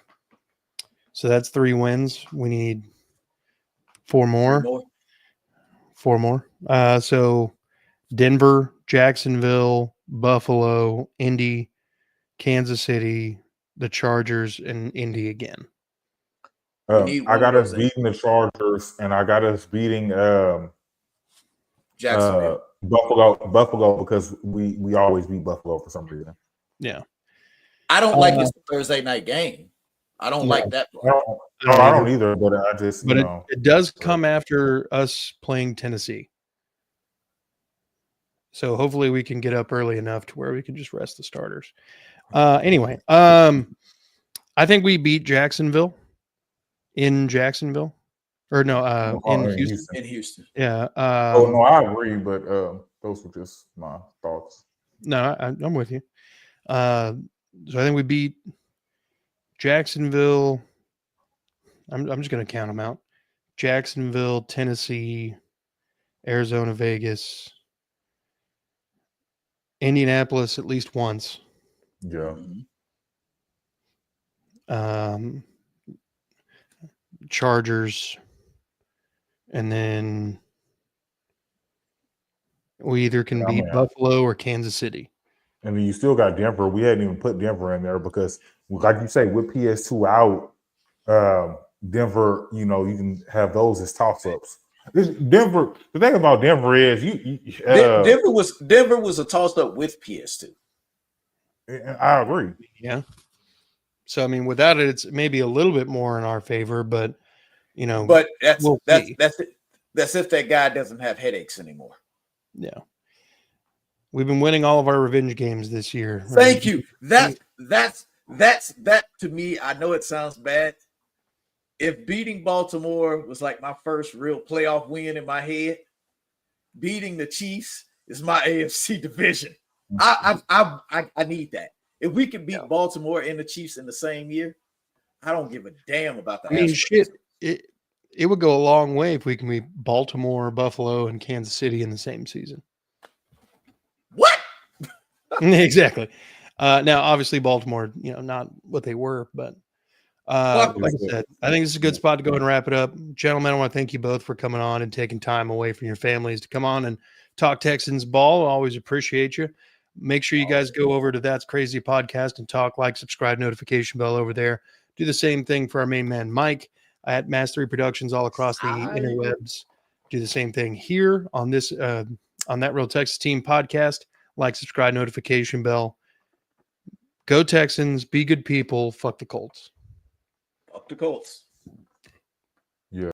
Speaker 1: that's 3 wins. We need 4 more. 4 more. So Denver, Jacksonville, Buffalo, Indy, Kansas City, the Chargers, and Indy again.
Speaker 2: I got us beating the Chargers, and I got us beating
Speaker 3: Jacksonville,
Speaker 2: Buffalo, because we always beat Buffalo for some reason.
Speaker 1: Yeah,
Speaker 3: I don't like this Thursday night game. I don't like that.
Speaker 2: I don't either. But I just,
Speaker 1: it does come after us playing Tennessee, so hopefully we can get up early enough to where we can just rest the starters. Anyway, I think we beat Jacksonville. In Jacksonville, or no, in Houston.
Speaker 3: In Houston,
Speaker 1: yeah.
Speaker 2: No, I agree, but those were just my thoughts.
Speaker 1: No, I'm with you. So I think we beat Jacksonville. I'm just going to count them out: Jacksonville, Tennessee, Arizona, Vegas, Indianapolis at least once.
Speaker 2: Yeah.
Speaker 1: Chargers, and then we either can beat Buffalo or Kansas City.
Speaker 2: And then you still got Denver. We hadn't even put Denver in there because, like you say, with PS2 out, Denver, you can have those as toss-ups. Denver. The thing about Denver is
Speaker 3: Denver was a toss-up with PS2.
Speaker 2: I agree.
Speaker 1: Yeah. So I mean, without it, it's maybe a little bit more in our favor, but
Speaker 3: But that's if that guy doesn't have headaches anymore.
Speaker 1: Yeah. We've been winning all of our revenge games this year.
Speaker 3: Right? Thank you. That's to me. I know it sounds bad. If beating Baltimore was like my first real playoff win in my head, beating the Chiefs is my AFC division. I need that. If we can beat Baltimore and the Chiefs in the same year, I don't give a damn about that.
Speaker 1: I mean, shit. It would go a long way if we can beat Baltimore, Buffalo, and Kansas City in the same season.
Speaker 3: What?
Speaker 1: Exactly. Now, obviously, Baltimore, not what they were, but like I said, I think this is a good spot to go and wrap it up. Gentlemen, I want to thank you both for coming on and taking time away from your families to come on and talk Texans ball. I always appreciate you. Make sure you guys go over to That's Crazy Podcast and talk, like, subscribe, notification bell over there. Do the same thing for our main man, Mike, at Mastery Productions all across the interwebs. Do the same thing here on this on That Real Texas Team podcast. Like, subscribe, notification bell. Go Texans, be good people, fuck the Colts.
Speaker 3: Fuck the Colts.